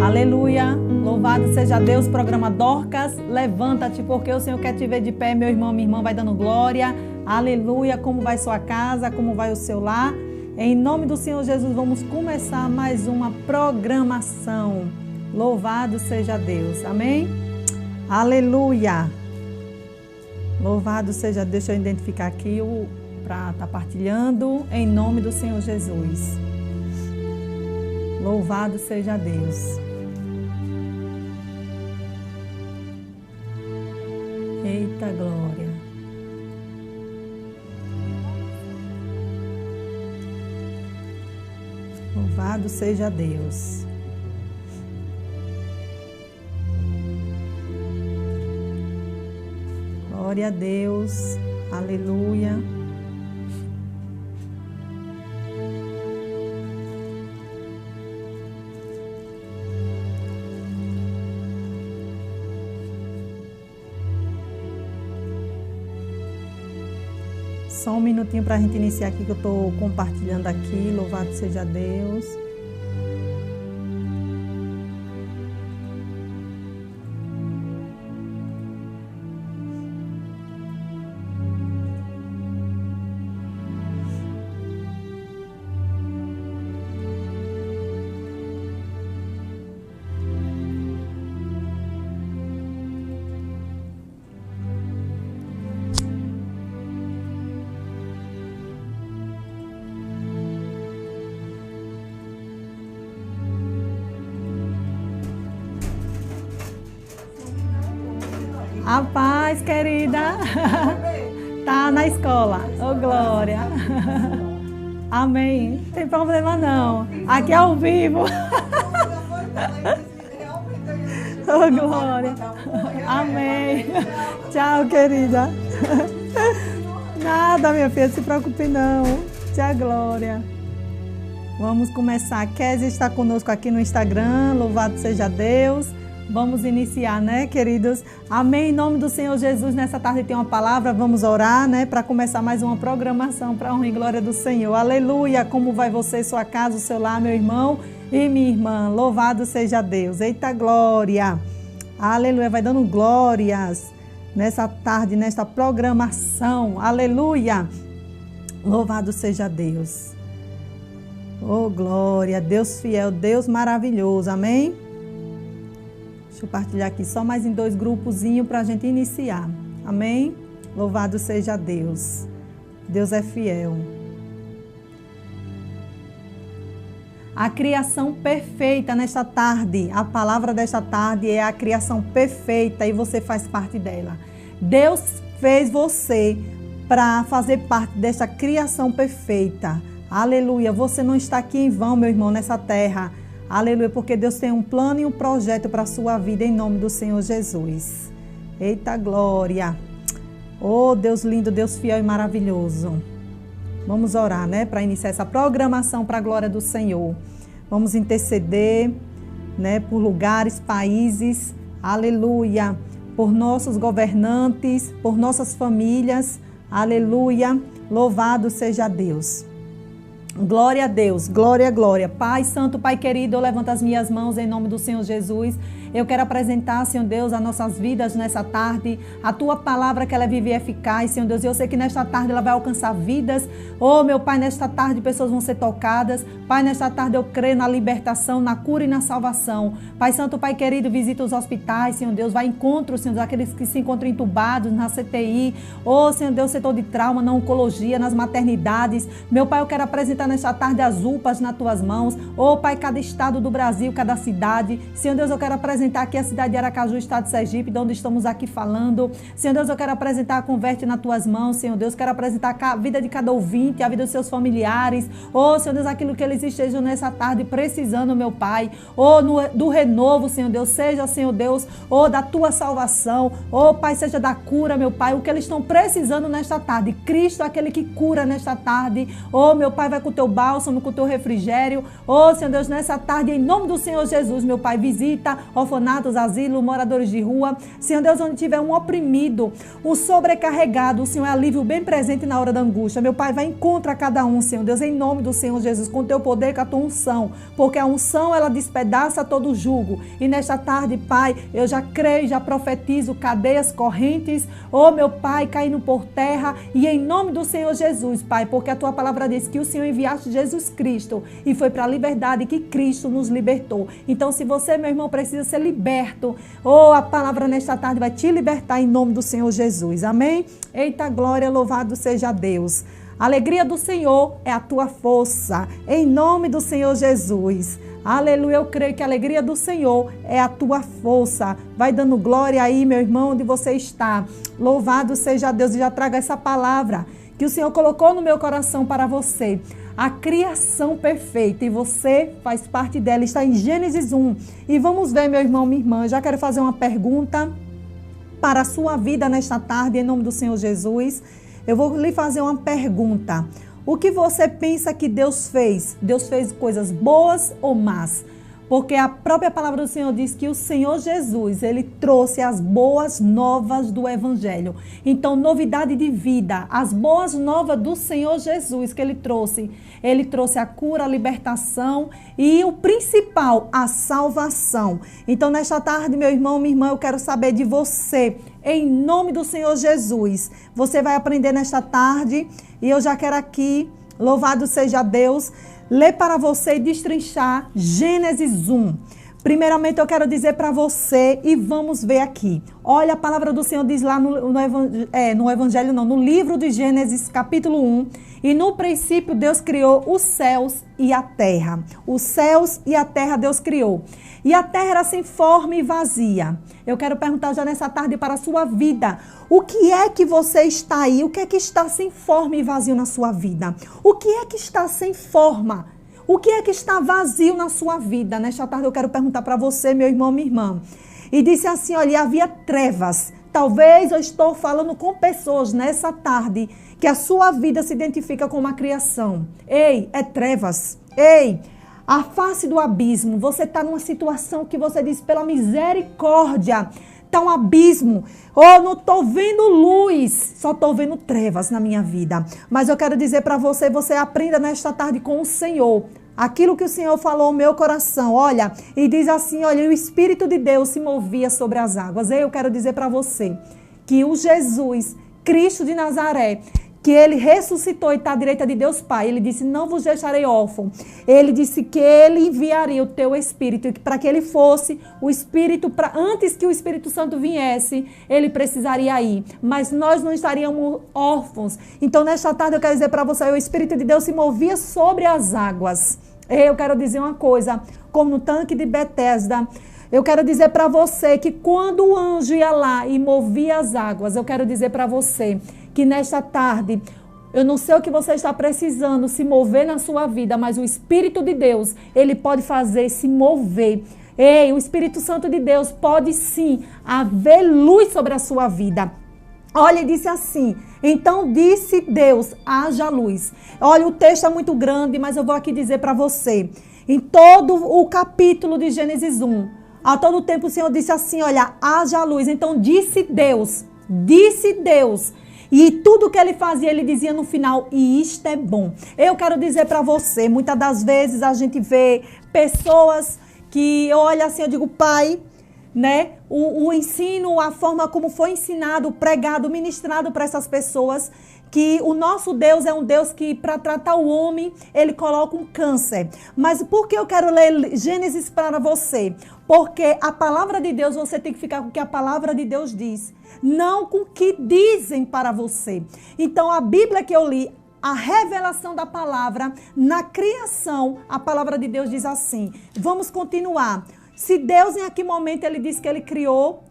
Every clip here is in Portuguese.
Aleluia, louvado seja Deus, programa Dorcas, levanta-te porque o Senhor quer te ver de pé, meu irmão, minha irmã, vai dando glória, aleluia, como vai sua casa, como vai o seu lar, em nome do Senhor Jesus, vamos começar mais uma programação, louvado seja Deus, amém? Aleluia, louvado seja Deus, deixa eu identificar aqui para estar partilhando, em nome do Senhor Jesus, louvado seja Deus. Eita glória. Louvado seja Deus. Glória a Deus. Aleluia. Só um minutinho para a gente iniciar aqui que eu estou compartilhando aqui. Louvado seja Deus. A paz, querida. Tá na escola. Ô, glória. Amém. Não tem problema não. Aqui é ao vivo. Ô, glória. Amém. Tchau, querida. Nada, minha filha, não se preocupe não. Tchau, glória. Vamos começar. Kézia está conosco aqui no Instagram. Louvado seja Deus. Vamos iniciar, né, queridos? Amém. Em nome do Senhor Jesus, nessa tarde tem uma palavra, vamos orar, né, para começar mais uma programação para a honra e glória do Senhor. Aleluia! Como vai você, sua casa, o seu lar, meu irmão e minha irmã? Louvado seja Deus. Eita glória! Aleluia! Vai dando glórias nessa tarde, nesta programação. Aleluia! Louvado seja Deus. Oh, glória! Deus fiel, Deus maravilhoso. Amém? Deixa eu partilhar aqui só mais em 2 grupozinhos para a gente iniciar. Amém? Louvado seja Deus. Deus é fiel. A criação perfeita nesta tarde. A palavra desta tarde é a criação perfeita e você faz parte dela. Deus fez você para fazer parte dessa criação perfeita. Aleluia. Você não está aqui em vão, meu irmão, nessa terra. Aleluia, porque Deus tem um plano e um projeto para a sua vida em nome do Senhor Jesus. Eita glória. Oh, Deus lindo, Deus fiel e maravilhoso. Vamos orar, né, para iniciar essa programação para a glória do Senhor. Vamos interceder, né, por lugares, países. Aleluia. Por nossos governantes, por nossas famílias. Aleluia. Louvado seja Deus. Glória a Deus, glória, glória. Pai santo, Pai querido, eu levanto as minhas mãos em nome do Senhor Jesus Eu quero apresentar, Senhor Deus, as nossas vidas nessa tarde, a Tua palavra que ela é viva e eficaz, Senhor Deus. Eu sei que nesta tarde ela vai alcançar vidas. Oh, meu Pai, nesta tarde pessoas vão ser tocadas. Pai, nesta tarde eu creio na libertação, na cura e na salvação. Pai Santo, Pai querido, visita os hospitais, Senhor Deus. Vai encontro, Senhor Deus, aqueles que se encontram entubados na CTI. Oh, Senhor Deus, setor de trauma, na oncologia, nas maternidades. Meu Pai, eu quero apresentar nesta tarde as UPAs nas Tuas mãos. Oh, Pai, cada estado do Brasil, cada cidade. Senhor Deus, eu quero apresentar aqui a cidade de Aracaju, estado de Sergipe, de onde estamos aqui falando. Senhor Deus, eu quero apresentar a Converte nas Tuas mãos, Senhor Deus. Quero apresentar a vida de cada ouvinte, a vida dos seus familiares. Oh, Senhor Deus, aquilo que eles estejam nessa tarde precisando, meu Pai. Oh, do renovo, Senhor Deus. Seja, Senhor Deus, oh, da Tua salvação. Oh, Pai, seja da cura, meu Pai. O que eles estão precisando nesta tarde. Cristo é aquele que cura nesta tarde. Oh, meu Pai, vai com o Teu bálsamo, com o Teu refrigério. Oh, Senhor Deus, nessa tarde, em nome do Senhor Jesus, meu Pai, visita orfanatos, asilos, moradores de rua. Senhor Deus, onde tiver um oprimido, um sobrecarregado, o Senhor é alívio bem presente na hora da angústia. Meu Pai, vai encontrar cada um, Senhor Deus, em nome do Senhor Jesus, com o Teu poder, com a Tua unção, porque a unção, ela despedaça todo o jugo. E nesta tarde, Pai, eu já creio, já profetizo cadeias, correntes, oh, meu Pai, caindo por terra, e em nome do Senhor Jesus, Pai, porque a Tua palavra diz que o Senhor enviaste Jesus Cristo, e foi para a liberdade que Cristo nos libertou. Então, se você, meu irmão, precisa ser liberto, oh, a palavra nesta tarde vai te libertar em nome do Senhor Jesus. Amém? Eita glória, louvado seja Deus. A alegria do Senhor é a tua força, em nome do Senhor Jesus. Aleluia, eu creio que a alegria do Senhor é a tua força. Vai dando glória aí, meu irmão, onde você está. Louvado seja Deus, e já traga essa palavra que o Senhor colocou no meu coração para você. A criação perfeita, e você faz parte dela, está em Gênesis 1. E vamos ver, meu irmão, minha irmã, eu já quero fazer uma pergunta para a sua vida nesta tarde, em nome do Senhor Jesus. Eu vou lhe fazer uma pergunta. O que você pensa que Deus fez? Deus fez coisas boas ou más? Porque a própria palavra do Senhor diz que o Senhor Jesus, Ele trouxe as boas novas do Evangelho. Então, novidade de vida, as boas novas do Senhor Jesus que Ele trouxe a cura, a libertação e o principal, a salvação. Então, nesta tarde, meu irmão, minha irmã, eu quero saber de você, em nome do Senhor Jesus. Você vai aprender nesta tarde e eu já quero aqui, louvado seja Deus, ler para você e destrinchar Gênesis 1. Primeiramente, eu quero dizer para você, e vamos ver aqui. Olha, a palavra do Senhor diz lá no livro de Gênesis, capítulo 1. E no princípio, Deus criou os céus e a terra. Os céus e a terra Deus criou. E a terra era sem forma e vazia. Eu quero perguntar já nessa tarde para a sua vida. O que é que você está aí? O que é que está sem forma e vazio na sua vida? O que é que está sem forma? O que é que está vazio na sua vida? Nesta tarde eu quero perguntar para você, meu irmão, minha irmã. E disse assim, olha, havia trevas. Talvez eu estou falando com pessoas nessa tarde que a sua vida se identifica com uma criação. Ei, é trevas. Ei, a face do abismo. Você está numa situação que você diz, pela misericórdia, está um abismo. Oh, não estou vendo luz, só estou vendo trevas na minha vida. Mas eu quero dizer para você, você aprenda nesta tarde com o Senhor. Aquilo que o Senhor falou ao meu coração, olha, e diz assim, olha, o Espírito de Deus se movia sobre as águas. Eu quero dizer para você que o Jesus, Cristo de Nazaré, que Ele ressuscitou e está à direita de Deus Pai, Ele disse, não vos deixarei órfão. Ele disse que Ele enviaria o teu Espírito, e para que Ele fosse o Espírito, antes que o Espírito Santo viesse, Ele precisaria ir. Mas nós não estaríamos órfãos. Então, nesta tarde, eu quero dizer para você, o Espírito de Deus se movia sobre as águas. Eu quero dizer uma coisa, como no tanque de Betesda, eu quero dizer para você que quando o anjo ia lá e movia as águas, eu quero dizer para você que nesta tarde, eu não sei o que você está precisando se mover na sua vida, mas o Espírito de Deus, Ele pode fazer se mover. Ei, o Espírito Santo de Deus pode sim haver luz sobre a sua vida. Olha, ele disse assim, então disse Deus, haja luz. Olha, o texto é muito grande, mas eu vou aqui dizer para você. Em todo o capítulo de Gênesis 1, a todo tempo o Senhor disse assim, olha, haja luz. Então disse Deus. E tudo que ele fazia, ele dizia no final, e isto é bom. Eu quero dizer para você, muitas das vezes a gente vê pessoas que olham assim, eu digo, Pai, né, o ensino, a forma como foi ensinado, pregado, ministrado para essas pessoas, que o nosso Deus é um Deus que, para tratar o homem, ele coloca um câncer. Mas por que eu quero ler Gênesis para você? Porque a palavra de Deus, você tem que ficar com o que a palavra de Deus diz, não com o que dizem para você. Então, a Bíblia que eu li, a revelação da palavra, na criação, a palavra de Deus diz assim. Vamos continuar. Se Deus, em aquele momento, ele disse que ele criou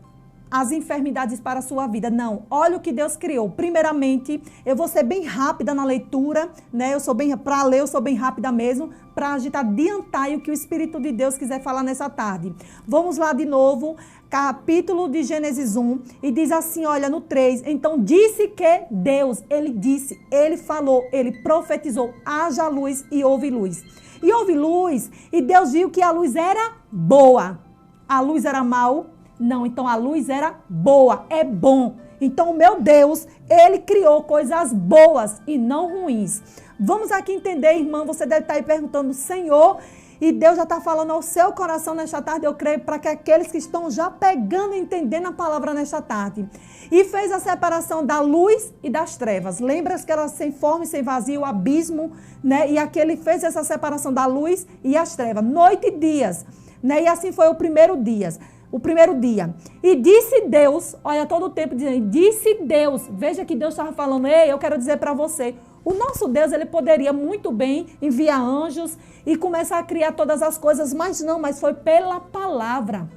as enfermidades para a sua vida. Não, olha o que Deus criou. Primeiramente, eu vou ser bem rápida na leitura, né? Para ler, eu sou bem rápida mesmo, para a gente adiantar o que o Espírito de Deus quiser falar nessa tarde. Vamos lá de novo, capítulo de Gênesis 1, e diz assim, olha, no 3, então disse que Deus, ele disse, ele falou, ele profetizou, haja luz e houve luz. E houve luz, e Deus viu que a luz era boa. A luz era mal? Não, então a luz era boa, é bom. Então o meu Deus, ele criou coisas boas e não ruins. Vamos aqui entender, irmã, você deve estar aí perguntando, Senhor, e Deus já está falando ao seu coração nesta tarde, eu creio, para que aqueles que estão já pegando e entendendo a palavra nesta tarde. E fez a separação da luz e das trevas. Lembra que era sem forma e sem vazio, o abismo, né? E aqui ele fez essa separação da luz e as trevas, noite e dias, né? E assim foi o primeiro dia. E disse Deus, olha, todo o tempo dizendo, disse Deus, veja que Deus estava falando, ei, eu quero dizer para você, o nosso Deus, ele poderia muito bem enviar anjos e começar a criar todas as coisas, mas foi pela palavra.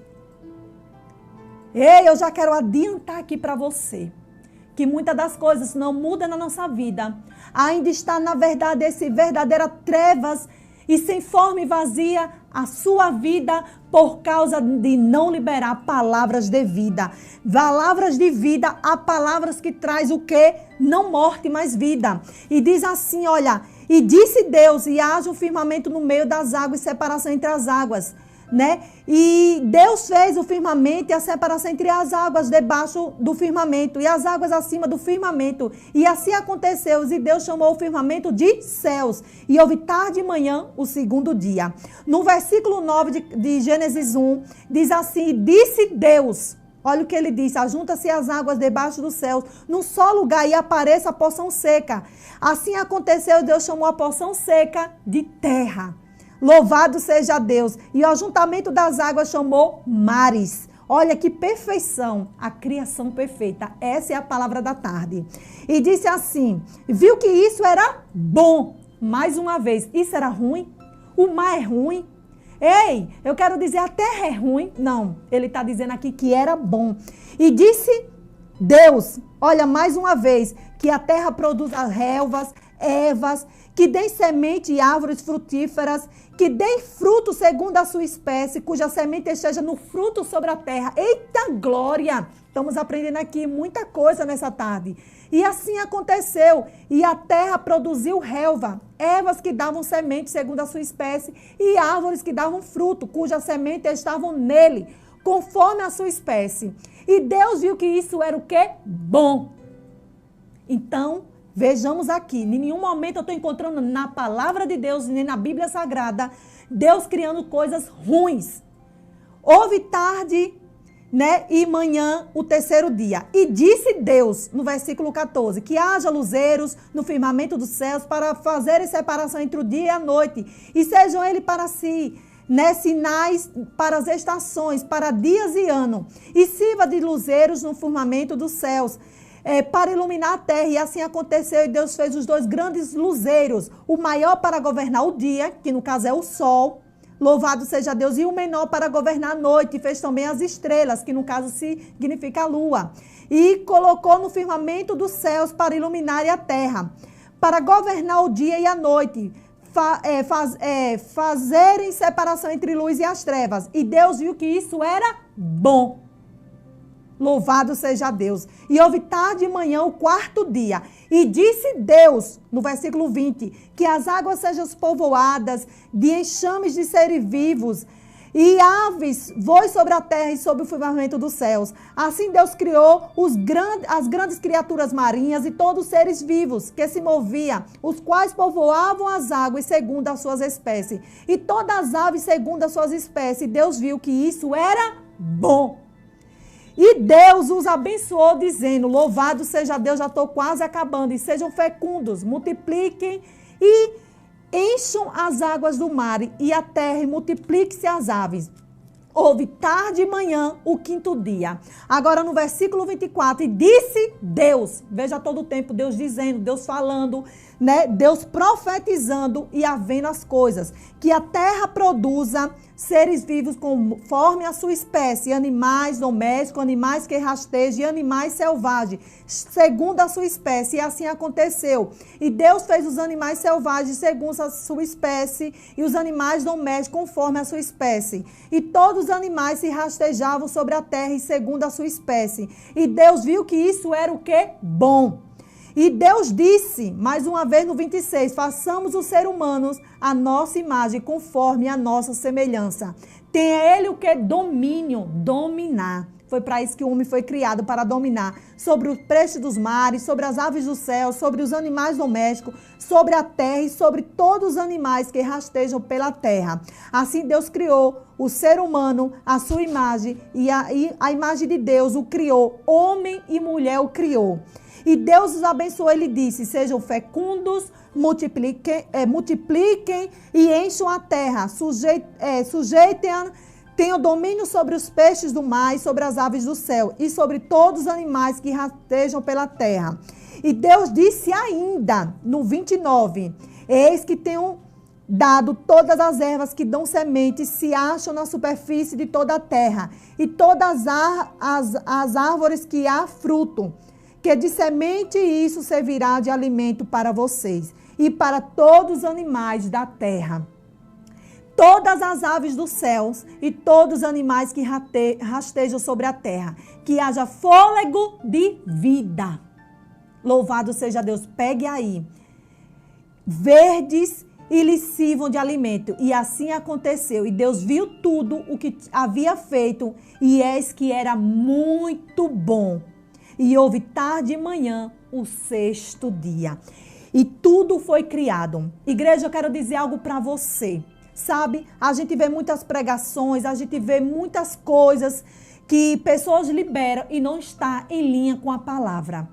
Ei, eu já quero adiantar aqui para você, que muitas das coisas não mudam na nossa vida, ainda está, na verdade, esse verdadeira trevas e sem forma e vazia a sua vida por causa de não liberar palavras de vida. Palavras de vida, há palavras que traz o quê? Não morte, mas vida. E diz assim, olha, e disse Deus, e haja um firmamento no meio das águas e separação entre as águas, né? E Deus fez o firmamento e a separação entre as águas debaixo do firmamento e as águas acima do firmamento. E assim aconteceu, e Deus chamou o firmamento de céus. E houve tarde e manhã o segundo dia. No versículo 9 de Gênesis 1, diz assim, disse Deus, olha o que ele disse, ajunta-se as águas debaixo dos céus, num só lugar, e apareça a porção seca. Assim aconteceu, Deus chamou a porção seca de terra. Louvado seja Deus. E o ajuntamento das águas chamou mares. Olha que perfeição, a criação perfeita. Essa é a palavra da tarde. E disse assim, viu que isso era bom. Mais uma vez, isso era ruim? O mar é ruim? Ei, eu quero dizer, a terra é ruim? Não, ele está dizendo aqui que era bom. E disse Deus, olha, mais uma vez, que a terra produz as relvas, ervas, que dê semente e árvores frutíferas, que dê fruto segundo a sua espécie, cuja semente esteja no fruto sobre a terra. Eita glória! Estamos aprendendo aqui muita coisa nessa tarde. E assim aconteceu. E a terra produziu relva, ervas que davam semente segundo a sua espécie, e árvores que davam fruto, cuja semente estavam nele, conforme a sua espécie. E Deus viu que isso era o quê? Bom. Então, vejamos aqui, em nenhum momento eu estou encontrando na palavra de Deus, nem na Bíblia Sagrada, Deus criando coisas ruins. Houve tarde, né, e manhã o terceiro dia. E disse Deus, no versículo 14, que haja luzeiros no firmamento dos céus para fazerem separação entre o dia e a noite, e sejam eles para si, né, sinais para as estações, para dias e ano, e sirva de luzeiros no firmamento dos céus, para iluminar a terra. E assim aconteceu, e Deus fez os dois grandes luzeiros, o maior para governar o dia, que no caso é o sol, louvado seja Deus, e o menor para governar a noite, e fez também as estrelas, que no caso significa a lua, e colocou no firmamento dos céus para iluminar a terra, para governar o dia e a noite, fazerem separação entre luz e as trevas. E Deus viu que isso era bom. Louvado seja Deus. E houve tarde e manhã o quarto dia. E disse Deus, no versículo 20, que as águas sejam povoadas de enxames de seres vivos, e aves voem sobre a terra e sobre o firmamento dos céus. Assim Deus criou as grandes criaturas marinhas e todos os seres vivos que se moviam, os quais povoavam as águas segundo as suas espécies. E todas as aves segundo as suas espécies. Deus viu que isso era bom. E Deus os abençoou dizendo, louvado seja Deus, já estou quase acabando, e sejam fecundos, multipliquem e encham as águas do mar e a terra e multiplique-se as aves. Houve tarde e manhã o quinto dia. Agora no versículo 24, e disse Deus, veja todo o tempo Deus dizendo, Deus falando, né? Deus profetizando e havendo as coisas. Que a terra produza seres vivos conforme a sua espécie, animais domésticos, animais que rastejam e animais selvagens, segundo a sua espécie. E assim aconteceu. E Deus fez os animais selvagens segundo a sua espécie e os animais domésticos conforme a sua espécie. E todos os animais se rastejavam sobre a terra e segundo a sua espécie. E Deus viu que isso era o quê? Bom. E Deus disse, mais uma vez no 26, façamos os seres humanos a nossa imagem, conforme a nossa semelhança. Tenha ele o que? Domínio, dominar. Foi para isso que o homem foi criado, para dominar sobre os peixes dos mares, sobre as aves do céu, sobre os animais domésticos, sobre a terra e sobre todos os animais que rastejam pela terra. Assim Deus criou o ser humano, a sua imagem, e a imagem de Deus o criou, homem e mulher o criou. E Deus os abençoou, ele disse, sejam fecundos, multipliquem e encham a terra, sujeitem-a, tenham domínio sobre os peixes do mar e sobre as aves do céu e sobre todos os animais que rastejam pela terra. E Deus disse ainda, no 29, eis que tenho dado todas as ervas que dão semente se acham na superfície de toda a terra e todas as árvores que há fruto, que de semente isso servirá de alimento para vocês e para todos os animais da terra. Todas as aves dos céus e todos os animais que rastejam sobre a terra, que haja fôlego de vida. Louvado seja Deus. Pegue aí. Verdes e lhes sirvam de alimento. E assim aconteceu. E Deus viu tudo o que havia feito, e eis que era muito bom. E houve tarde e manhã o sexto dia. E tudo foi criado. Igreja, eu quero dizer algo para você. Sabe, a gente vê muitas pregações, a gente vê muitas coisas que pessoas liberam e não está em linha com a palavra.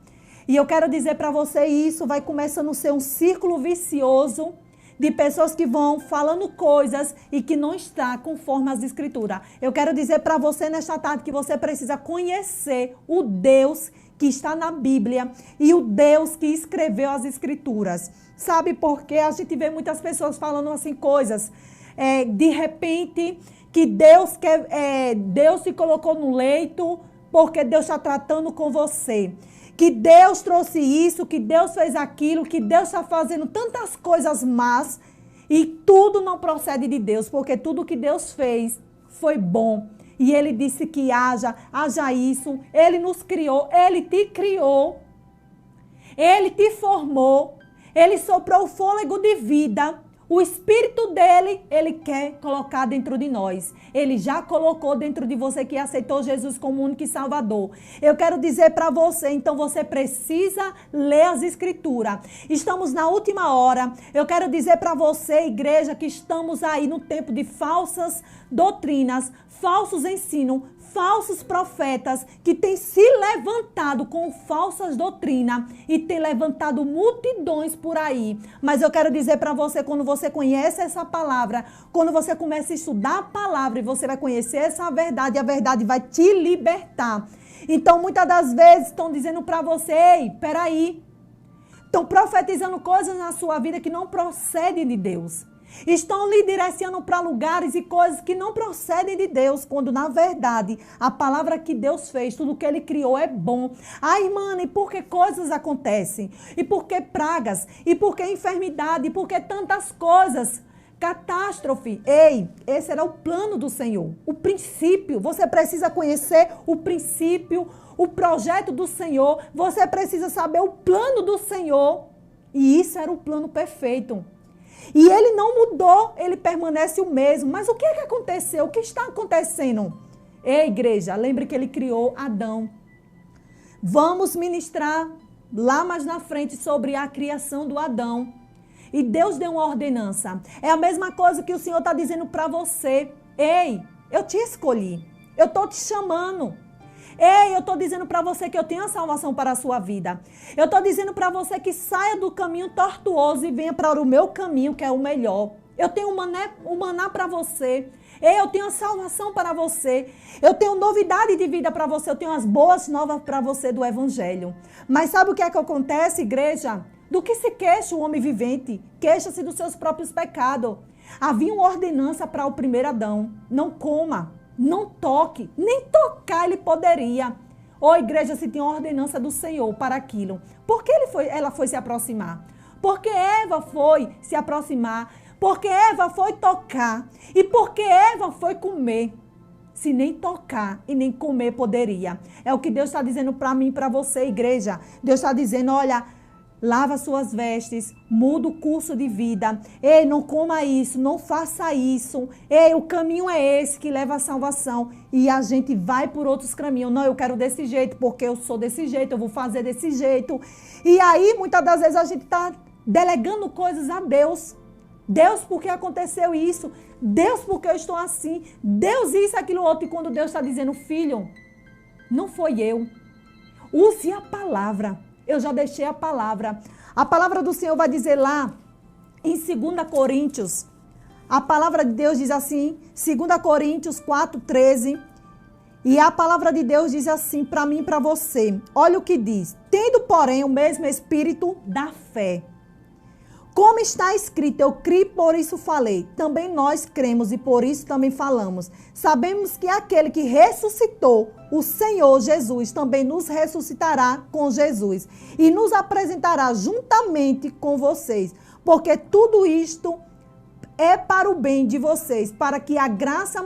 E eu quero dizer para você, isso vai começando a ser um círculo vicioso de pessoas que vão falando coisas e que não está conforme as escrituras. Eu quero dizer para você nesta tarde que você precisa conhecer o Deus que está na Bíblia e o Deus que escreveu as escrituras. Sabe por quê? A gente vê muitas pessoas falando assim coisas, de repente, que Deus se colocou no leito porque Deus está tratando com você. Que Deus trouxe isso, que Deus fez aquilo, que Deus está fazendo tantas coisas más e tudo não procede de Deus, porque tudo que Deus fez foi bom. E Ele disse que haja isso, Ele nos criou, Ele te criou, Ele te formou, Ele soprou o fôlego de vida. O Espírito dele, Ele quer colocar dentro de nós. Ele já colocou dentro de você que aceitou Jesus como único e Salvador. Eu quero dizer para você, então você precisa ler as Escrituras. Estamos na última hora. Eu quero dizer para você, igreja, que estamos aí no tempo de falsas doutrinas, falsos ensinos, falsos profetas que têm se levantado com falsas doutrinas e têm levantado multidões por aí. Mas eu quero dizer para você, quando você conhece essa palavra, quando você começa a estudar a palavra e você vai conhecer essa verdade, a verdade vai te libertar. Então, muitas das vezes estão dizendo para você, ei, peraí, estão profetizando coisas na sua vida que não procedem de Deus. Estão lhe direcionando para lugares e coisas que não procedem de Deus, quando na verdade a palavra que Deus fez, tudo que Ele criou é bom. Ai, mano, e por que coisas acontecem? E por que pragas? E por que enfermidade? E por que tantas coisas? Catástrofe. Ei, esse era o plano do Senhor. O princípio. Você precisa conhecer o princípio, o projeto do Senhor. Você precisa saber o plano do Senhor. E isso era o plano perfeito. E ele não mudou, ele permanece o mesmo. Mas o que é que aconteceu? O que está acontecendo? Ei, igreja, lembre que ele criou Adão. Vamos ministrar lá mais na frente sobre a criação do Adão. E Deus deu uma ordenança. É a mesma coisa que o Senhor está dizendo para você. Ei, eu te escolhi. Eu estou te chamando. Ei, eu estou dizendo para você que eu tenho a salvação para a sua vida. Eu estou dizendo para você que saia do caminho tortuoso e venha para o meu caminho, que é o melhor. Eu tenho um maná para você. Ei, eu tenho a salvação para você. Eu tenho novidade de vida para você. Eu tenho as boas novas para você do Evangelho. Mas sabe o que é que acontece, igreja? Do que se queixa o homem vivente? Queixa-se dos seus próprios pecados. Havia uma ordenança para o primeiro Adão. Não coma, não toque, nem tocar ele poderia. Ô igreja, se tem uma ordenança do Senhor para aquilo, por que ela foi se aproximar? Porque Eva foi se aproximar, porque Eva foi tocar e porque Eva foi comer. Se nem tocar e nem comer poderia. É o que Deus está dizendo para mim e para você, igreja. Deus está dizendo, olha, lava suas vestes, muda o curso de vida. Ei, não coma isso, não faça isso. Ei, o caminho é esse que leva à salvação. E a gente vai por outros caminhos. Não, eu quero desse jeito, porque eu sou desse jeito, eu vou fazer desse jeito. E aí, muitas das vezes, a gente está delegando coisas a Deus. Deus, por que aconteceu isso? Deus, por que eu estou assim? Deus, isso, aquilo, outro. E quando Deus está dizendo, filho, não foi eu. Use a palavra. Eu já deixei a palavra. A palavra do Senhor vai dizer lá, em 2 Coríntios, a palavra de Deus diz assim, 2 Coríntios 4:13, e a palavra de Deus diz assim para mim e para você. Olha o que diz. Tendo, porém, o mesmo espírito da fé. Como está escrito, eu criei, por isso falei. Também nós cremos e por isso também falamos. Sabemos que aquele que ressuscitou o Senhor Jesus também nos ressuscitará com Jesus e nos apresentará juntamente com vocês. Porque tudo isto é para o bem de vocês, para que a graça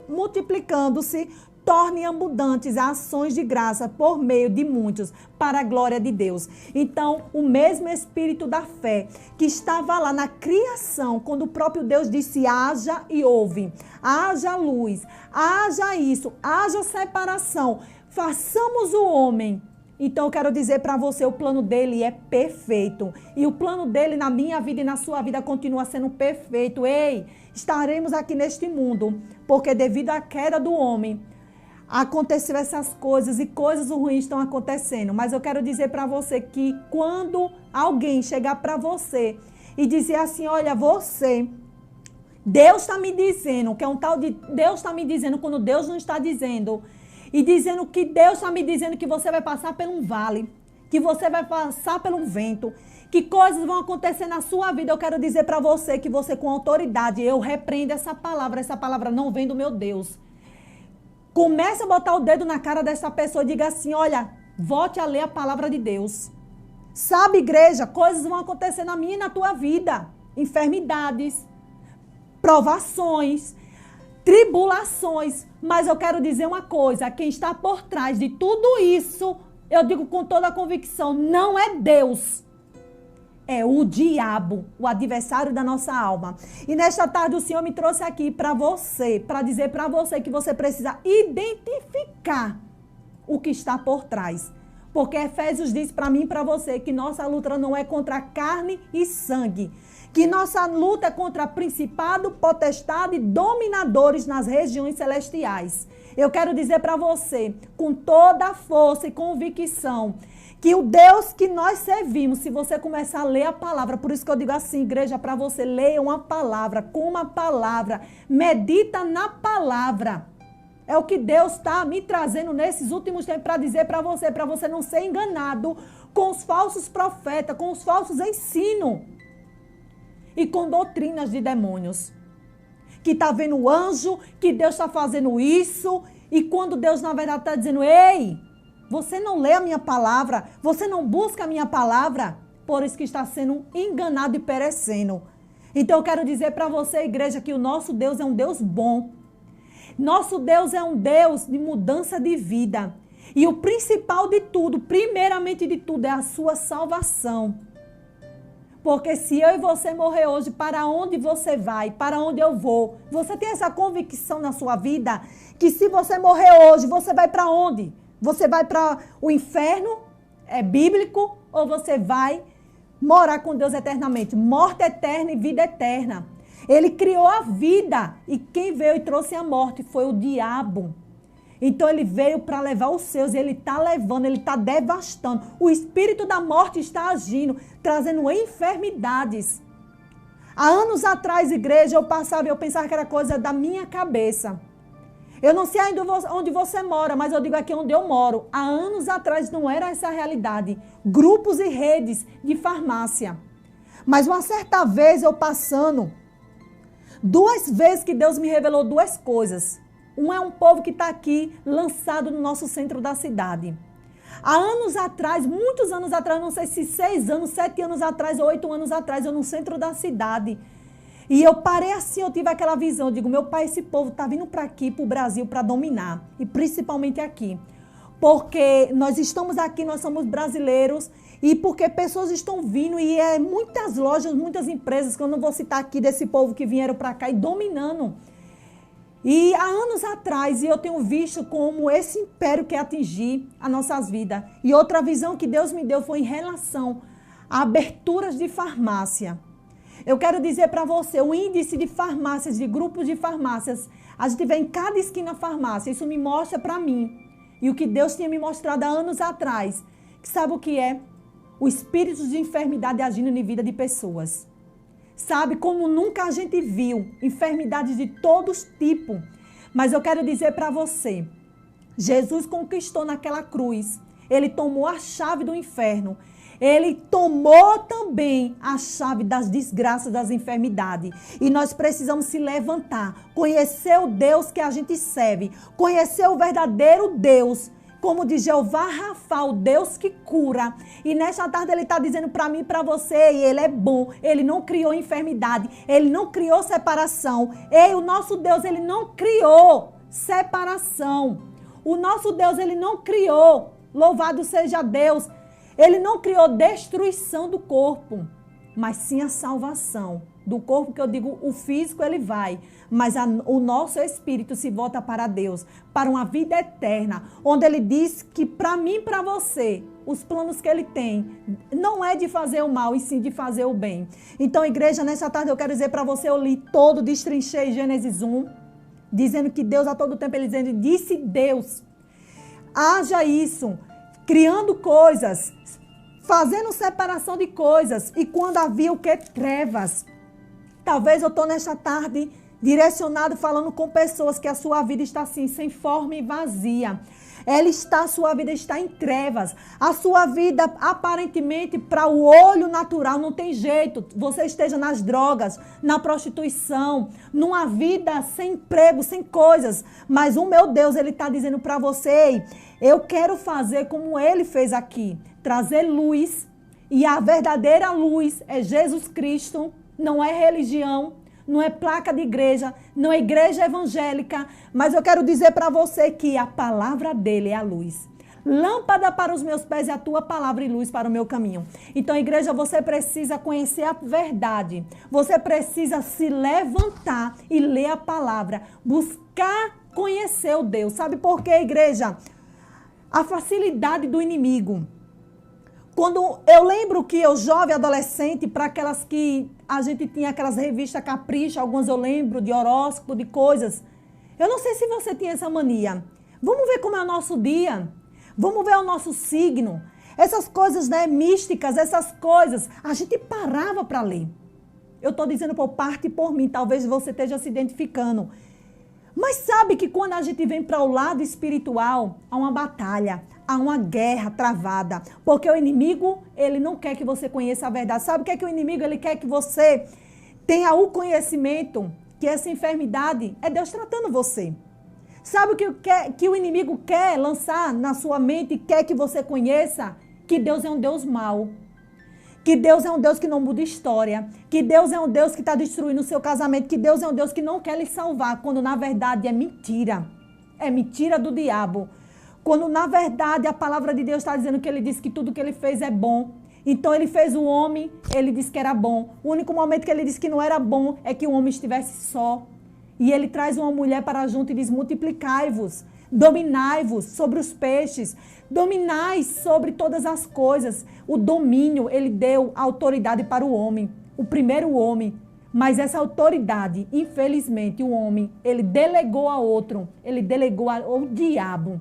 multiplicando-se torne abundantes as ações de graça por meio de muitos, para a glória de Deus. Então, o mesmo Espírito da fé que estava lá na criação, quando o próprio Deus disse, haja e houve, haja luz, haja isso, haja separação, façamos o homem. Então, eu quero dizer para você, o plano dele é perfeito. E o plano dele na minha vida e na sua vida continua sendo perfeito. Ei, estaremos aqui neste mundo, porque devido à queda do homem, aconteceu essas coisas e coisas ruins estão acontecendo. Mas eu quero dizer para você que quando alguém chegar para você e dizer assim, olha, você, Deus está me dizendo, que é um tal de Deus está me dizendo quando Deus não está dizendo, e dizendo que Deus está me dizendo que você vai passar por um vale, que você vai passar pelo vento, que coisas vão acontecer na sua vida. Eu quero dizer para você que você com autoridade, eu repreendo essa palavra não vem do meu Deus. Comece a botar o dedo na cara dessa pessoa e diga assim, olha, volte a ler a palavra de Deus. Sabe, igreja, coisas vão acontecer na minha e na tua vida. Enfermidades, provações, tribulações. Mas eu quero dizer uma coisa, quem está por trás de tudo isso, eu digo com toda a convicção, não é Deus. É o diabo, o adversário da nossa alma. E nesta tarde o Senhor me trouxe aqui para você, para dizer para você que você precisa identificar o que está por trás. Porque Efésios diz para mim e para você que nossa luta não é contra carne e sangue. Que nossa luta é contra principado, potestade e dominadores nas regiões celestiais. Eu quero dizer para você, com toda a força e convicção, que o Deus que nós servimos, se você começar a ler a palavra, por isso que eu digo assim, igreja, para você, leia uma palavra, com uma palavra, medita na palavra. É o que Deus está me trazendo nesses últimos tempos para dizer para você não ser enganado com os falsos profetas, com os falsos ensinos e com doutrinas de demônios. Que está vendo o anjo, que Deus está fazendo isso, e quando Deus na verdade está dizendo, ei, você não lê a minha palavra, você não busca a minha palavra, por isso que está sendo enganado e perecendo. Então eu quero dizer para você, igreja, que o nosso Deus é um Deus bom. Nosso Deus é um Deus de mudança de vida. E o principal de tudo, primeiramente de tudo, é a sua salvação. Porque se eu e você morrer hoje, para onde você vai? Para onde eu vou? Você tem essa convicção na sua vida que se você morrer hoje, você vai para onde? Você vai para o inferno? É bíblico? Ou você vai morar com Deus eternamente? Morte eterna e vida eterna. Ele criou a vida e quem veio e trouxe a morte foi o diabo. Então ele veio para levar os seus, ele está levando, ele está devastando. O espírito da morte está agindo, trazendo enfermidades. Há anos atrás, igreja, eu pensava que era coisa da minha cabeça. Eu não sei ainda onde você mora, mas eu digo aqui onde eu moro. Há anos atrás não era essa a realidade. Grupos e redes de farmácia. Mas uma certa vez eu passando, 2 vezes que Deus me revelou 2 coisas. Um é um povo que está aqui, lançado no nosso centro da cidade. Há anos atrás, muitos anos atrás, não sei se 6 anos, 7 anos atrás ou 8 anos atrás, eu no centro da cidade. E eu parei assim, eu tive aquela visão, eu digo, meu pai, esse povo está vindo para aqui, para o Brasil, para dominar. E principalmente aqui. Porque nós estamos aqui, nós somos brasileiros, e porque pessoas estão vindo, e muitas lojas, muitas empresas, que eu não vou citar aqui, desse povo que vieram para cá e dominando. E há anos atrás, eu tenho visto como esse império quer atingir as nossas vidas. E outra visão que Deus me deu foi em relação a aberturas de farmácia. Eu quero dizer para você, o índice de farmácias, de grupos de farmácias, a gente vê em cada esquina farmácia, isso me mostra para mim. E o que Deus tinha me mostrado há anos atrás, que sabe o que é? O espírito de enfermidade agindo na vida de pessoas. Sabe, como nunca a gente viu, enfermidades de todos tipos. Mas eu quero dizer para você, Jesus conquistou naquela cruz, ele tomou a chave do inferno, ele tomou também a chave das desgraças, das enfermidades. E nós precisamos se levantar, conhecer o Deus que a gente serve, conhecer o verdadeiro Deus, como de Jeová Rafa, o Deus que cura. E nesta tarde ele está dizendo para mim e para você, e ele é bom, ele não criou enfermidade, ele não criou separação. O nosso Deus, ele não criou separação. O nosso Deus, ele não criou, louvado seja Deus, ele não criou destruição do corpo, mas sim a salvação. Do corpo que eu digo, o físico ele vai, mas o nosso espírito se volta para Deus, para uma vida eterna, onde ele diz que para mim e para você, os planos que ele tem, não é de fazer o mal, e sim de fazer o bem. Então, igreja, nessa tarde eu quero dizer para você, eu li todo, destrinchei Gênesis 1, dizendo que Deus a todo tempo, ele dizendo, disse Deus, haja isso, criando coisas, fazendo separação de coisas, e quando havia o que? Trevas. Talvez eu estou nesta tarde direcionado, falando com pessoas que a sua vida está assim, sem forma e vazia. A sua vida está em trevas. A sua vida, aparentemente, para o olho natural, não tem jeito. Você esteja nas drogas, na prostituição, numa vida sem emprego, sem coisas. Mas o meu Deus, ele está dizendo para você, eu quero fazer como ele fez aqui, trazer luz. E a verdadeira luz é Jesus Cristo. Não é religião, não é placa de igreja, não é igreja evangélica, mas eu quero dizer para você que a palavra dele é a luz. Lâmpada para os meus pés é a tua palavra e luz para o meu caminho. Então, igreja, você precisa conhecer a verdade. Você precisa se levantar e ler a palavra, buscar conhecer o Deus. Sabe por quê, igreja? A facilidade do inimigo. Quando eu lembro que eu, jovem, adolescente, para aquelas que a gente tinha aquelas revistas Capricho, algumas eu lembro de horóscopo, de coisas. Eu não sei se você tinha essa mania. Vamos ver como é o nosso dia. Vamos ver o nosso signo. Essas coisas, né, místicas, essas coisas, a gente parava para ler. Eu estou dizendo por parte e por mim, talvez você esteja se identificando. Mas sabe que quando a gente vem para o lado espiritual, há uma batalha, há uma guerra travada. Porque o inimigo, ele não quer que você conheça a verdade. Sabe o que é que o inimigo, ele quer que você tenha o conhecimento, que essa enfermidade é Deus tratando você. Sabe o que o inimigo quer lançar na sua mente, quer que você conheça? Que Deus é um Deus mau. Que Deus é um Deus que não muda história. Que Deus é um Deus que está destruindo o seu casamento. Que Deus é um Deus que não quer lhe salvar. Quando na verdade é mentira. É mentira do diabo. Quando na verdade a palavra de Deus está dizendo que ele disse que tudo que ele fez é bom. Então ele fez o homem, ele disse que era bom. O único momento que ele disse que não era bom é que o homem estivesse só. E ele traz uma mulher para junto e diz, multiplicai-vos. Dominai-vos sobre os peixes, dominai sobre todas as coisas. O domínio, ele deu autoridade para o homem, o primeiro homem. Mas essa autoridade, infelizmente, o homem, ele delegou a outro, ele delegou ao diabo.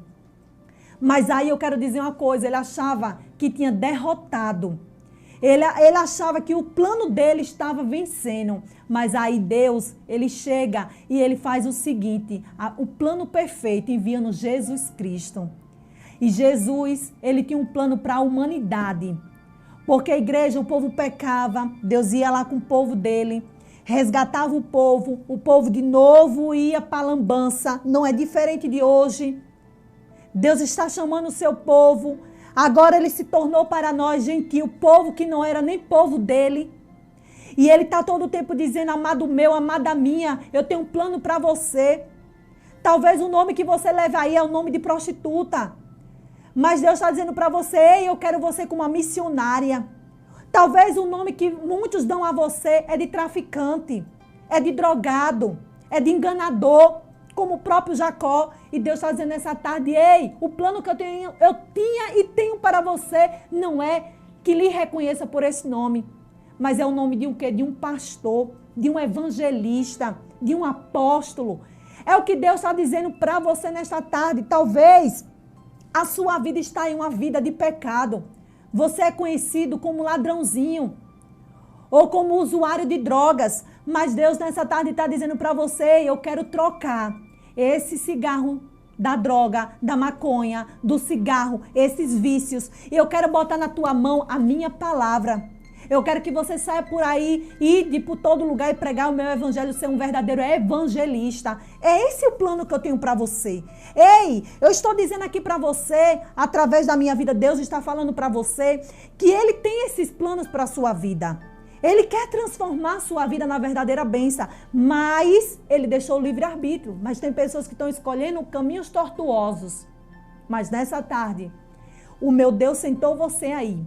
Mas aí eu quero dizer uma coisa, ele achava que tinha derrotado. Ele achava que o plano dele estava vencendo. Mas aí Deus, ele chega e ele faz o seguinte, o plano perfeito, enviando Jesus Cristo. E Jesus, ele tinha um plano para a humanidade. Porque a igreja, o povo pecava, Deus ia lá com o povo dele, resgatava o povo de novo ia para a lambança. Não é diferente de hoje. Deus está chamando o seu povo. Agora ele se tornou para nós gentil, povo que não era nem povo dele. E ele está todo o tempo dizendo, amado meu, amada minha, eu tenho um plano para você. Talvez o nome que você leva aí é o nome de prostituta. Mas Deus está dizendo para você, ei, eu quero você como uma missionária. Talvez o nome que muitos dão a você é de traficante, é de drogado, é de enganador, como o próprio Jacó. E Deus está dizendo nessa tarde, ei, o plano que eu tinha e tenho para você não é que lhe reconheça por esse nome, mas é o nome de um quê? De um pastor, de um evangelista, de um apóstolo. É o que Deus está dizendo para você nesta tarde. Talvez a sua vida está em uma vida de pecado. Você é conhecido como ladrãozinho ou como usuário de drogas. Mas Deus nessa tarde está dizendo para você, eu quero trocar esse cigarro da droga, da maconha, do cigarro, esses vícios. Eu quero botar na tua mão a minha palavra. Eu quero que você saia por aí e ir por todo lugar e pregar o meu evangelho, ser um verdadeiro evangelista. É esse o plano que eu tenho para você. Ei, eu estou dizendo aqui para você, através da minha vida, Deus está falando para você que Ele tem esses planos para a sua vida. Ele quer transformar a sua vida na verdadeira bênção, mas Ele deixou o livre-arbítrio. Mas tem pessoas que estão escolhendo caminhos tortuosos. Mas nessa tarde, o meu Deus sentou você aí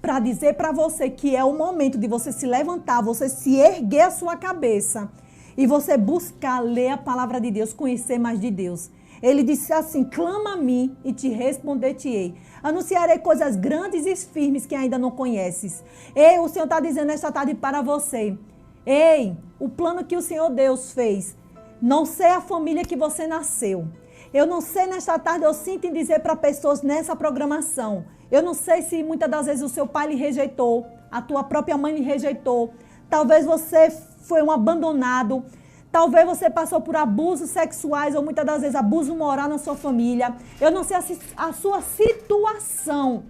para dizer para você que é o momento de você se levantar, você se erguer a sua cabeça e você buscar ler a palavra de Deus, conhecer mais de Deus. Ele disse assim, clama a mim e te responder-te-ei. Anunciarei coisas grandes e firmes que ainda não conheces. Ei, o Senhor está dizendo esta tarde para você. Ei, o plano que o Senhor Deus fez. Não sei a família que você nasceu. Eu não sei nesta tarde, eu sinto em dizer para pessoas nessa programação. Eu não sei se muitas das vezes o seu pai lhe rejeitou, a tua própria mãe lhe rejeitou. Talvez você foi um abandonado. Talvez você passou por abusos sexuais ou muitas das vezes abuso moral na sua família. Eu não sei a sua situação,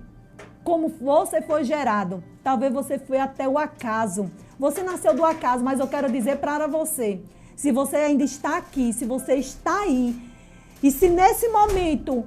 como você foi gerado. Talvez você foi até o acaso. Você nasceu do acaso, mas eu quero dizer para você, se você ainda está aqui, se você está aí, e se nesse momento,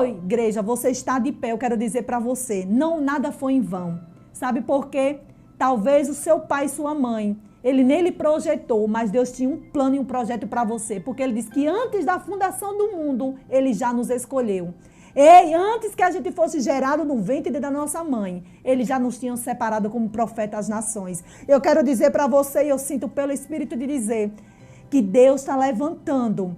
igreja, você está de pé, eu quero dizer para você, não, nada foi em vão. Sabe por quê? Talvez o seu pai e sua mãe, ele nem lhe projetou, mas Deus tinha um plano e um projeto para você. Porque Ele disse que antes da fundação do mundo, Ele já nos escolheu. Ei, antes que a gente fosse gerado no ventre da nossa mãe, Ele já nos tinha separado como profeta às nações. Eu quero dizer para você, e eu sinto pelo Espírito de dizer, que Deus está levantando.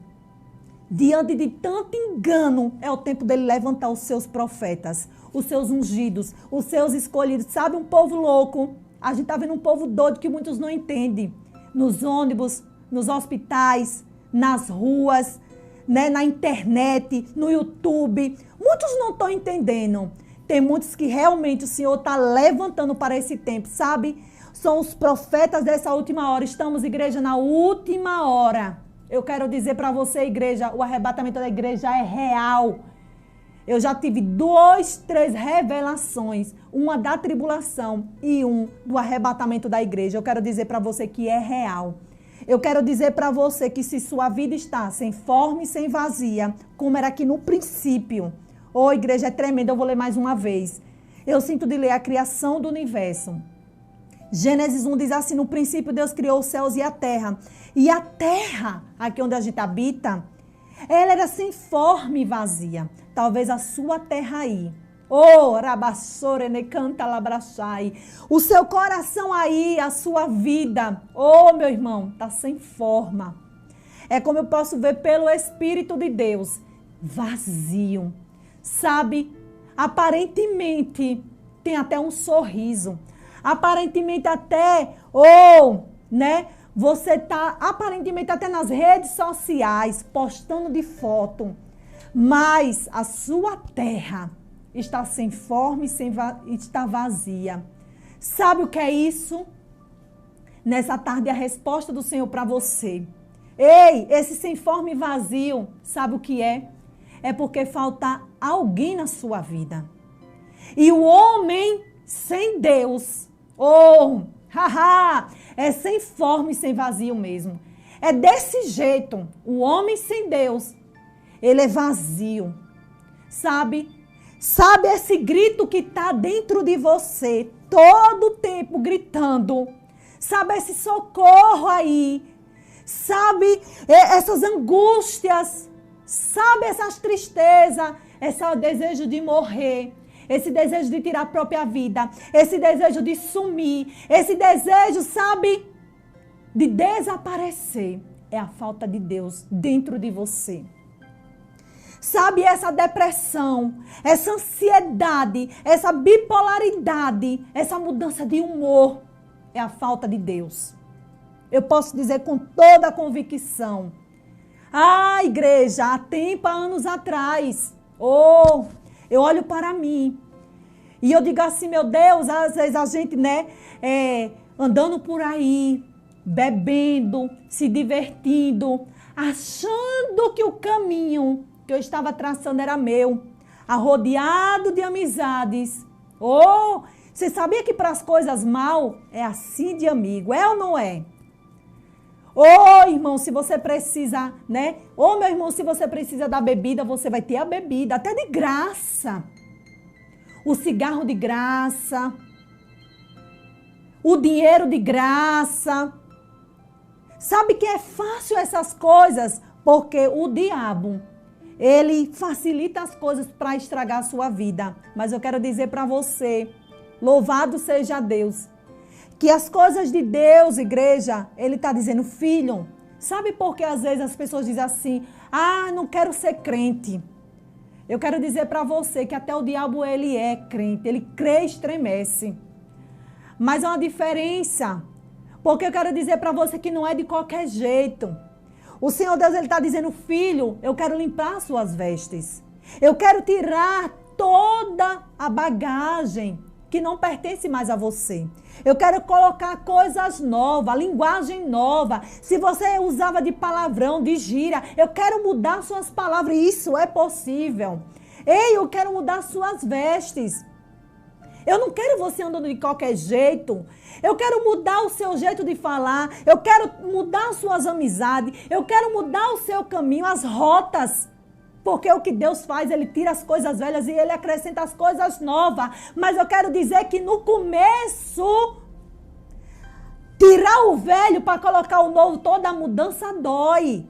Diante de tanto engano, é o tempo dele levantar os seus profetas, os seus ungidos, os seus escolhidos. Sabe, um povo louco. A gente está vendo um povo doido que muitos não entendem. Nos ônibus, nos hospitais, nas ruas, né, na internet, no YouTube. Muitos não estão entendendo. Tem muitos que realmente o Senhor está levantando para esse tempo, sabe? São os profetas dessa última hora. Estamos, igreja, na última hora. Eu quero dizer para você, igreja, o arrebatamento da igreja é real. Eu já tive 2, 3 revelações, uma da tribulação e um do arrebatamento da igreja. Eu quero dizer para você que é real. Eu quero dizer para você que se sua vida está sem forma e sem vazia, como era aqui no princípio. Igreja, é tremendo, eu vou ler mais uma vez. Eu sinto de ler a criação do universo. Gênesis 1 diz assim, no princípio Deus criou os céus e a terra. E a terra, aqui onde a gente habita, ela era sem forma e vazia. Talvez a sua terra aí. Rabassorene canta labrachai. O seu coração aí, a sua vida. Meu irmão, está sem forma. É como eu posso ver pelo Espírito de Deus. Vazio. Sabe? Aparentemente tem até um sorriso. Aparentemente até, né? Você está aparentemente até nas redes sociais, postando de foto, mas a sua terra está sem forma e está vazia. Sabe o que é isso? Nessa tarde, a resposta do Senhor para você. Ei, esse sem forma e vazio, sabe o que é? É porque falta alguém na sua vida. E o homem sem Deus, é sem forma e sem vazio mesmo. É desse jeito, o homem sem Deus, ele é vazio. Sabe esse grito que está dentro de você, todo o tempo gritando. Sabe esse socorro aí, sabe essas angústias, sabe essas tristezas, esse desejo de morrer, esse desejo de tirar a própria vida, esse desejo de sumir, esse desejo, sabe, de desaparecer. É a falta de Deus dentro de você. Sabe essa depressão, essa ansiedade, essa bipolaridade, essa mudança de humor, é a falta de Deus. Eu posso dizer com toda a convicção. Igreja, há tempo, há anos atrás, eu olho para mim e eu digo assim, meu Deus, às vezes a gente, né, andando por aí, bebendo, se divertindo, achando que o caminho que eu estava traçando era meu, rodeado de amizades. Você sabia que para as coisas mal é assim de amigo, é ou não é? Irmão, se você precisa, né? Meu irmão, se você precisa da bebida, você vai ter a bebida, até de graça. O cigarro de graça. O dinheiro de graça. Sabe que é fácil essas coisas? Porque o diabo, ele facilita as coisas para estragar a sua vida. Mas eu quero dizer para você, louvado seja Deus, que as coisas de Deus, igreja, ele está dizendo, filho, sabe por que às vezes as pessoas dizem assim, não quero ser crente. Eu quero dizer para você que até o diabo, ele é crente, ele crê e estremece. Mas há uma diferença, porque eu quero dizer para você que não é de qualquer jeito. O Senhor Deus, ele está dizendo, filho, eu quero limpar as suas vestes. Eu quero tirar toda a bagagem que não pertence mais a você. Eu quero colocar coisas novas, linguagem nova. Se você usava de palavrão, de gíria, eu quero mudar suas palavras. Isso é possível. Eu quero mudar suas vestes. Eu não quero você andando de qualquer jeito. Eu quero mudar o seu jeito de falar. Eu quero mudar as suas amizades. Eu quero mudar o seu caminho, as rotas. Porque o que Deus faz, ele tira as coisas velhas e ele acrescenta as coisas novas. Mas eu quero dizer que no começo, tirar o velho para colocar o novo, toda mudança dói.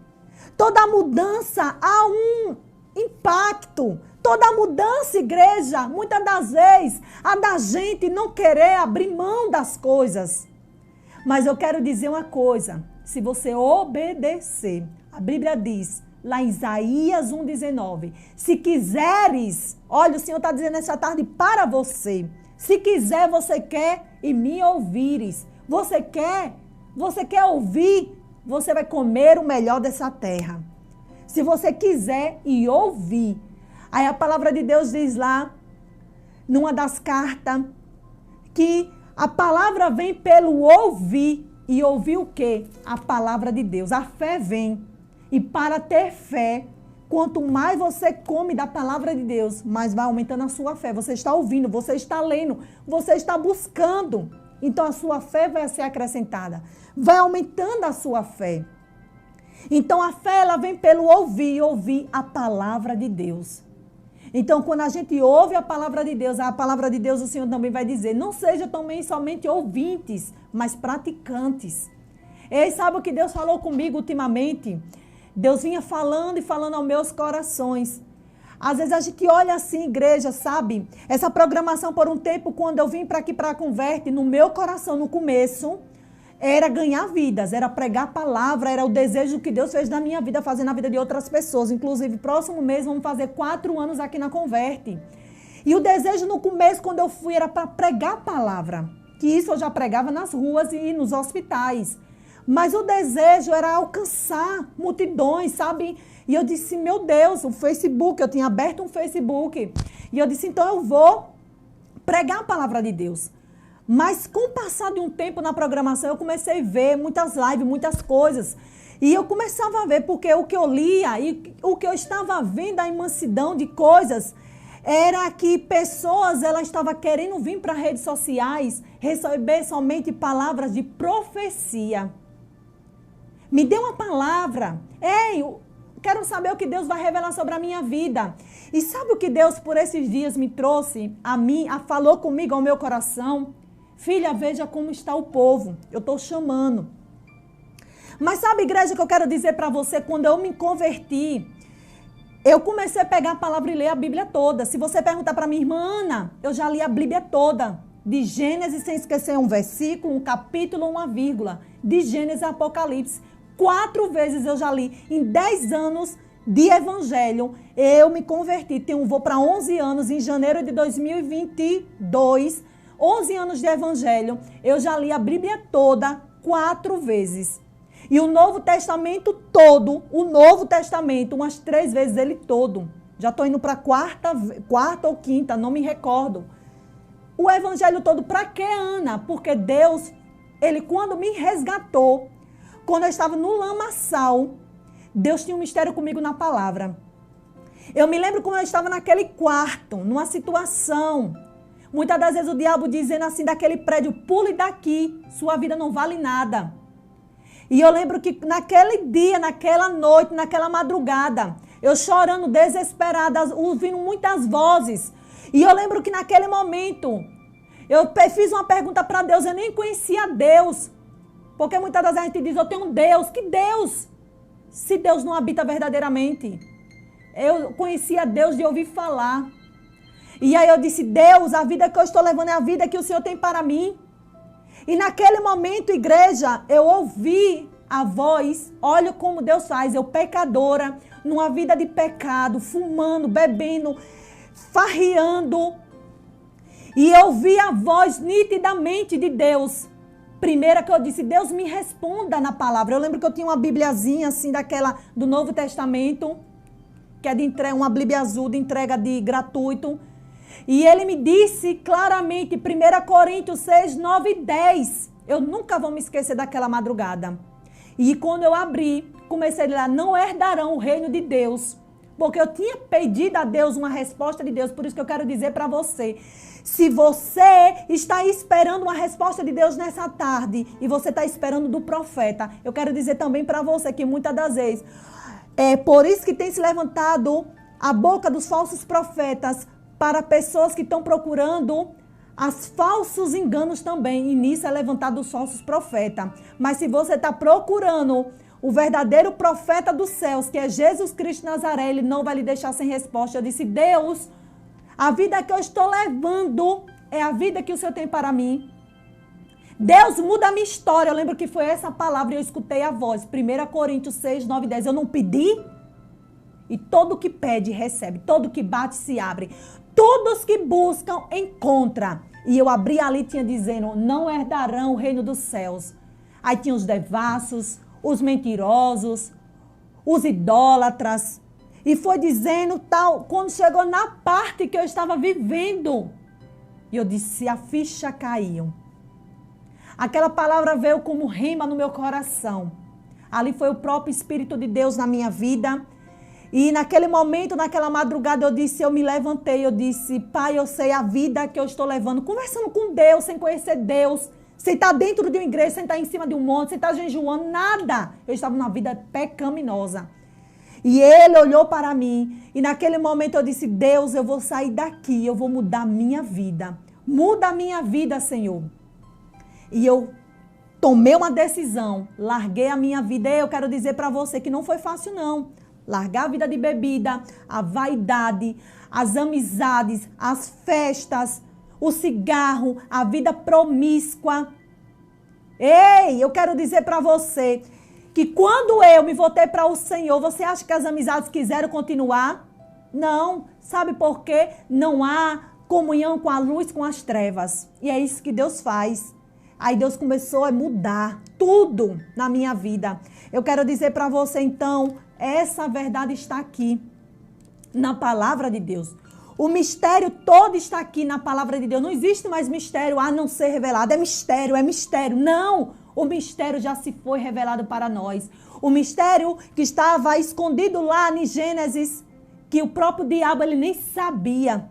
Toda mudança há um impacto. Toda mudança, igreja, muitas das vezes, a da gente não querer abrir mão das coisas. Mas eu quero dizer uma coisa, se você obedecer, a Bíblia diz, lá em Isaías 1,19, se quiseres, olha, o Senhor está dizendo essa tarde para você, se quiser, você quer e me ouvires, você quer ouvir, você vai comer o melhor dessa terra. Se você quiser e ouvir, aí a palavra de Deus diz lá, numa das cartas, que a palavra vem pelo ouvir, e ouvir o quê? A palavra de Deus, a fé vem. E para ter fé, quanto mais você come da palavra de Deus, mais vai aumentando a sua fé. Você está ouvindo, você está lendo, você está buscando. Então a sua fé vai ser acrescentada. Vai aumentando a sua fé. Então a fé, ela vem pelo ouvir a palavra de Deus. Então quando a gente ouve a palavra de Deus, o Senhor também vai dizer, não seja também somente ouvintes, mas praticantes. E sabe o que Deus falou comigo ultimamente? Deus vinha falando e falando aos meus corações. Às vezes a gente olha assim, igreja, sabe? Essa programação por um tempo, quando eu vim para aqui para a Converte, no meu coração, no começo, era ganhar vidas, era pregar a palavra, era o desejo que Deus fez na minha vida, fazer na vida de outras pessoas. Inclusive, próximo mês, vamos fazer 4 anos aqui na Converte. E o desejo no começo, quando eu fui, era para pregar a palavra. Que isso eu já pregava nas ruas e nos hospitais. Mas o desejo era alcançar multidões, sabe? E eu disse, meu Deus, o Facebook, eu tinha aberto um Facebook. E eu disse, então eu vou pregar a palavra de Deus. Mas com o passar de um tempo na programação, eu comecei a ver muitas lives, muitas coisas. E eu começava a ver, porque o que eu lia e o que eu estava vendo, a imensidão de coisas, era que pessoas, elas estavam querendo vir para redes sociais, receber somente palavras de profecia. Me dê uma palavra. Ei, eu quero saber o que Deus vai revelar sobre a minha vida. E sabe o que Deus por esses dias me trouxe a mim, falou comigo ao meu coração? Filha, veja como está o povo. Eu estou chamando. Mas sabe, igreja, que eu quero dizer para você, quando eu me converti, eu comecei a pegar a palavra e ler a Bíblia toda. Se você perguntar para minha irmã Ana, eu já li a Bíblia toda. De Gênesis, sem esquecer um versículo, um capítulo, uma vírgula. De Gênesis a Apocalipse. 4 vezes eu já li. Em 10 anos de evangelho, eu me converti. Vou para 11 anos, em janeiro de 2022. 11 anos de evangelho. Eu já li a Bíblia toda 4 vezes. E o Novo Testamento todo, o Novo Testamento, umas 3 vezes ele todo. Já estou indo para quarta ou quinta, não me recordo. O evangelho todo, para quê, Ana? Porque Deus, ele quando me resgatou, quando eu estava no lamaçal, Deus tinha um mistério comigo na palavra. Eu me lembro quando eu estava naquele quarto, numa situação. Muitas das vezes o diabo dizendo assim, daquele prédio, pule daqui, sua vida não vale nada. E eu lembro que naquele dia, naquela noite, naquela madrugada, eu chorando, desesperada, ouvindo muitas vozes. E eu lembro que naquele momento, eu fiz uma pergunta para Deus, eu nem conhecia Deus. Porque muitas das vezes a gente diz, eu tenho um Deus. Que Deus? Se Deus não habita verdadeiramente. Eu conhecia Deus de ouvir falar. E aí eu disse, Deus, a vida que eu estou levando é a vida que o Senhor tem para mim. E naquele momento, igreja, eu ouvi a voz, olha como Deus faz, eu pecadora, numa vida de pecado, fumando, bebendo, farreando. E eu ouvi a voz nitidamente de Deus. Primeira que eu disse, Deus me responda na palavra. Eu lembro que eu tinha uma bibliazinha assim, daquela do Novo Testamento, que é de entrega, uma Bíblia azul de entrega de gratuito. E ele me disse claramente, 1 Coríntios 6, 9 e 10. Eu nunca vou me esquecer daquela madrugada. E quando eu abri, comecei a ler, não herdarão o reino de Deus. Porque eu tinha pedido a Deus uma resposta de Deus. Por isso que eu quero dizer para você. Se você está esperando uma resposta de Deus nessa tarde, e você está esperando do profeta, eu quero dizer também para você que muitas das vezes, é por isso que tem se levantado a boca dos falsos profetas, para pessoas que estão procurando os falsos enganos também. E nisso é levantado os falsos profetas. Mas se você está procurando o verdadeiro profeta dos céus, que é Jesus Cristo Nazaré, ele não vai lhe deixar sem resposta. Eu disse, Deus, a vida que eu estou levando é a vida que o Senhor tem para mim. Deus, muda a minha história. Eu lembro que foi essa palavra e eu escutei a voz. 1 Coríntios 6, 9 e 10. Eu não pedi? E todo que pede, recebe. Todo que bate, se abre. Todos que buscam, encontram. E eu abri ali, tinha dizendo, não herdarão o reino dos céus. Aí tinha os devassos, os mentirosos, os idólatras. E foi dizendo tal, quando chegou na parte que eu estava vivendo. E eu disse, a ficha caiu. Aquela palavra veio como rima no meu coração. Ali foi o próprio Espírito de Deus na minha vida. E naquele momento, naquela madrugada, eu me levantei, eu disse, Pai, eu sei a vida que eu estou levando, conversando com Deus, sem conhecer Deus, sem estar dentro de uma igreja, sem estar em cima de um monte, sem estar jejuando, nada. Eu estava numa vida pecaminosa. E ele olhou para mim, e naquele momento eu disse, Deus, eu vou sair daqui, eu vou mudar a minha vida. Muda a minha vida, Senhor. E eu tomei uma decisão, larguei a minha vida. E eu quero dizer para você que não foi fácil, não. Largar a vida de bebida, a vaidade, as amizades, as festas, o cigarro, a vida promíscua. Ei, eu quero dizer para você que quando eu me voltei para o Senhor, você acha que as amizades quiseram continuar? Não. Sabe por quê? Não há comunhão com a luz, com as trevas. E é isso que Deus faz. Aí Deus começou a mudar tudo na minha vida. Eu quero dizer para você, então, essa verdade está aqui na palavra de Deus. O mistério todo está aqui na palavra de Deus. Não existe mais mistério a não ser revelado. É mistério, é mistério. Não! O mistério já se foi revelado para nós. O mistério que estava escondido lá em Gênesis, que o próprio diabo ele nem sabia.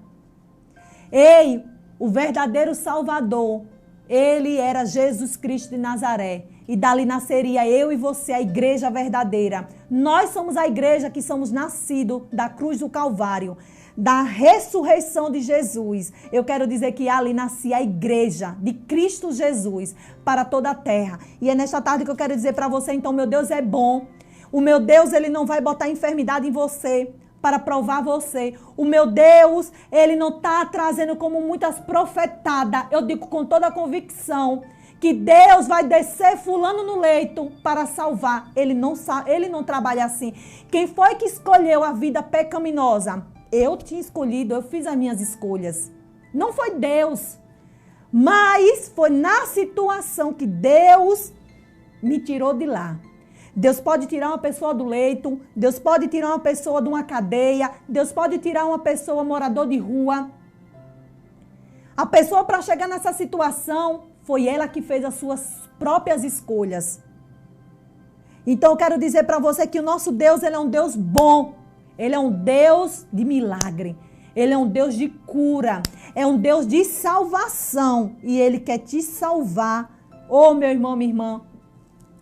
Ei, o verdadeiro Salvador, ele era Jesus Cristo de Nazaré. E dali nasceria eu e você, a igreja verdadeira. Nós somos a igreja que somos nascidos da cruz do Calvário, da ressurreição de Jesus. Eu quero dizer que ali nascia a igreja de Cristo Jesus para toda a terra. E é nesta tarde que eu quero dizer para você, então, meu Deus é bom. O meu Deus, ele não vai botar enfermidade em você para provar você. O meu Deus, ele não está trazendo como muitas profetadas. Eu digo com toda a convicção que Deus vai descer fulano no leito para salvar. Ele não trabalha assim. Quem foi que escolheu a vida pecaminosa? Eu tinha escolhido, eu fiz as minhas escolhas. Não foi Deus. Mas foi na situação que Deus me tirou de lá. Deus pode tirar uma pessoa do leito, Deus pode tirar uma pessoa de uma cadeia, Deus pode tirar uma pessoa morador de rua. A pessoa para chegar nessa situação, foi ela que fez as suas próprias escolhas. Então eu quero dizer para você que o nosso Deus, ele é um Deus bom. Ele é um Deus de milagre. Ele é um Deus de cura. É um Deus de salvação. E ele quer te salvar. Ô, meu irmão, minha irmã,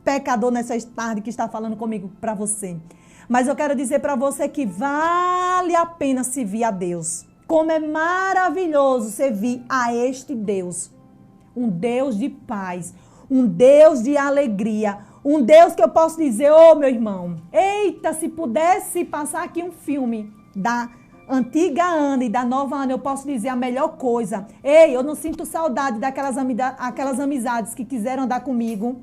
pecador nessa tarde que está falando comigo para você. Mas eu quero dizer para você que vale a pena servir a Deus. Como é maravilhoso servir a este Deus. Um Deus de paz. Um Deus de alegria. Um Deus que eu posso dizer, ô meu irmão, eita, se pudesse passar aqui um filme da antiga Ana e da nova Ana, eu posso dizer a melhor coisa. Ei, eu não sinto saudade aquelas amizades que quiseram andar comigo.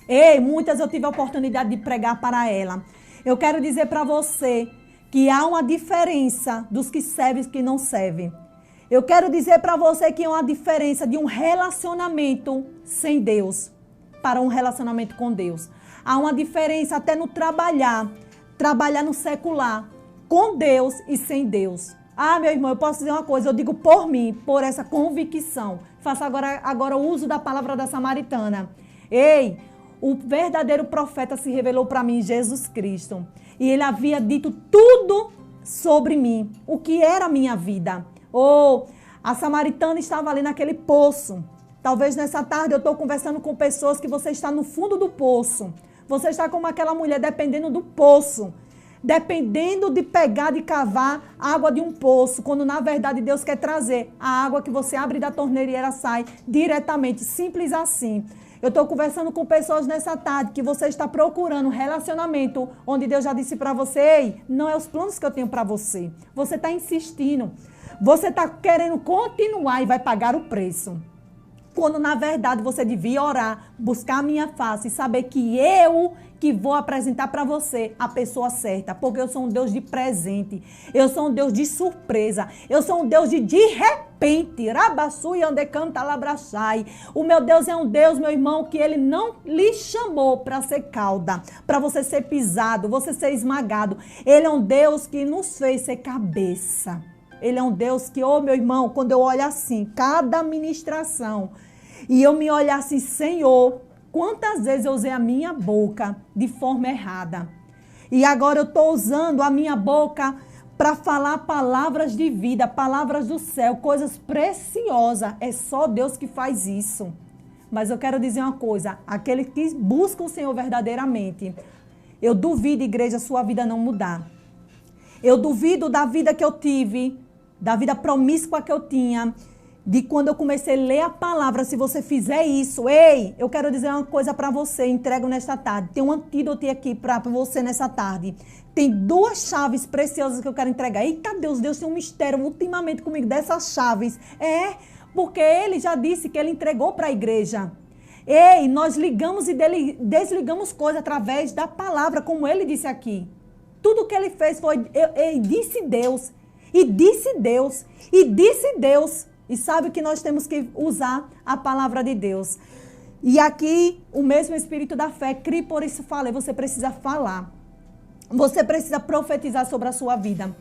Ei, muitas eu tive a oportunidade de pregar para ela. Eu quero dizer para você que há uma diferença dos que servem e dos que não servem. Eu quero dizer para você que há uma diferença de um relacionamento sem Deus para um relacionamento com Deus. Há uma diferença até no trabalhar no secular, com Deus e sem Deus. Ah, meu irmão, eu posso dizer uma coisa, eu digo por mim, por essa convicção. Faça agora o uso da palavra da samaritana. Ei, o verdadeiro profeta se revelou para mim, Jesus Cristo. E ele havia dito tudo sobre mim, o que era a minha vida. A samaritana estava ali naquele poço. Talvez nessa tarde eu estou conversando com pessoas que você está no fundo do poço. Você está como aquela mulher dependendo do poço. Dependendo de pegar, de cavar água de um poço. Quando na verdade Deus quer trazer a água que você abre da torneira e ela sai diretamente. Simples assim. Eu estou conversando com pessoas nessa tarde que você está procurando um relacionamento onde Deus já disse para você, ei, não é os planos que eu tenho para você. Você está insistindo. Você está querendo continuar e vai pagar o preço. Quando na verdade você devia orar, buscar a minha face e saber que eu que vou apresentar para você a pessoa certa. Porque eu sou um Deus de presente. Eu sou um Deus de surpresa. Eu sou um Deus de repente. Rabassui ande canta labrachai. O meu Deus é um Deus, meu irmão, que ele não lhe chamou para ser cauda, para você ser pisado, você ser esmagado. Ele é um Deus que nos fez ser cabeça. Ele é um Deus que, meu irmão, quando eu olho assim, cada ministração, e eu me olho assim, Senhor, quantas vezes eu usei a minha boca de forma errada. E agora eu estou usando a minha boca para falar palavras de vida, palavras do céu, coisas preciosas. É só Deus que faz isso. Mas eu quero dizer uma coisa, aquele que busca o Senhor verdadeiramente, eu duvido, igreja, sua vida não mudar. Eu duvido da vida que eu tive, da vida promíscua que eu tinha, de quando eu comecei a ler a palavra. Se você fizer isso, ei, eu quero dizer uma coisa para você, entrego nesta tarde. Tem um antídoto aqui para você nessa tarde. Tem 2 chaves preciosas que eu quero entregar. Eita Deus, Deus tem um mistério ultimamente comigo dessas chaves. Porque ele já disse que ele entregou para a igreja. Ei, nós ligamos e desligamos coisas através da palavra, como ele disse aqui. Tudo que ele fez foi, disse Deus, e disse Deus, e disse Deus. e sabe que nós temos que usar a palavra de Deus. E aqui, o mesmo espírito da fé, crie, por isso fala, e você precisa falar. Você precisa profetizar sobre a sua vida.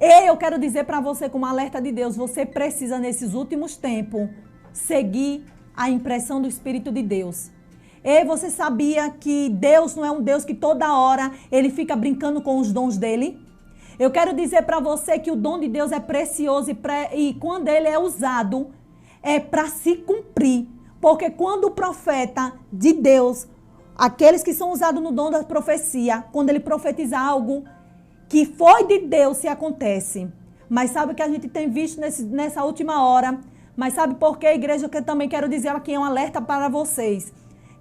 E eu quero dizer para você, como alerta de Deus, você precisa, nesses últimos tempos, seguir a impressão do Espírito de Deus. E você sabia que Deus não é um Deus que toda hora ele fica brincando com os dons dele? Eu quero dizer para você que o dom de Deus é precioso e quando ele é usado, é para se cumprir. Porque quando o profeta de Deus, aqueles que são usados no dom da profecia, quando ele profetiza algo que foi de Deus, se acontece. Mas sabe o que a gente tem visto nessa última hora? Mas sabe por que, igreja, que eu também quero dizer aqui, é um alerta para vocês.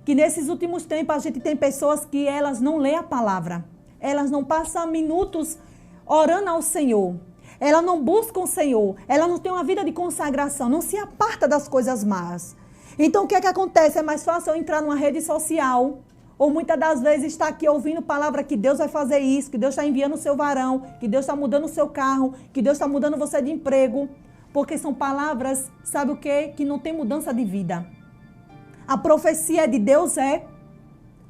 Que nesses últimos tempos a gente tem pessoas que elas não lêem a palavra. Elas não passam minutos orando ao Senhor. Elas não buscam o Senhor. Elas não têm uma vida de consagração. Não se aparta das coisas más. Então o que é que acontece? É mais fácil eu entrar numa rede social, ou muitas das vezes estar aqui ouvindo palavra que Deus vai fazer isso, que Deus está enviando o seu varão, que Deus está mudando o seu carro, que Deus está mudando você de emprego. Porque são palavras, sabe o quê? Que não tem mudança de vida. A profecia de Deus é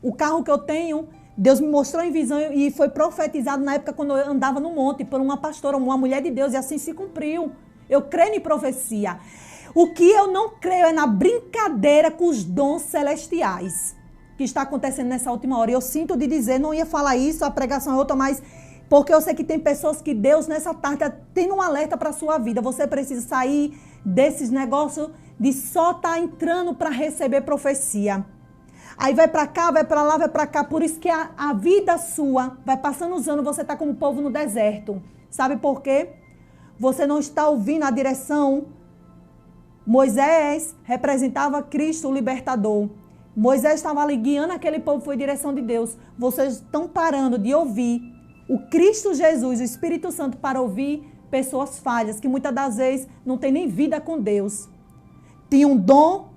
o carro que eu tenho. Deus me mostrou em visão e foi profetizado na época quando eu andava no monte por uma pastora, uma mulher de Deus, e assim se cumpriu. Eu creio em profecia. O que eu não creio é na brincadeira com os dons celestiais que está acontecendo nessa última hora. E eu sinto de dizer, não ia falar isso, a pregação é outra, mas porque eu sei que tem pessoas que Deus nessa tarde tem um alerta para a sua vida. Você precisa sair desses negócios de só estar entrando para receber profecia. Aí vai para cá, vai para lá, vai para cá. Por isso que a vida sua vai passando os anos, você está como o povo no deserto. Sabe por quê? Você não está ouvindo a direção. Moisés representava Cristo, o libertador. Moisés estava ali guiando aquele povo, foi direção de Deus. Vocês estão parando de ouvir o Cristo Jesus, o Espírito Santo, para ouvir pessoas falhas, que muitas das vezes não tem nem vida com Deus. Tem um dom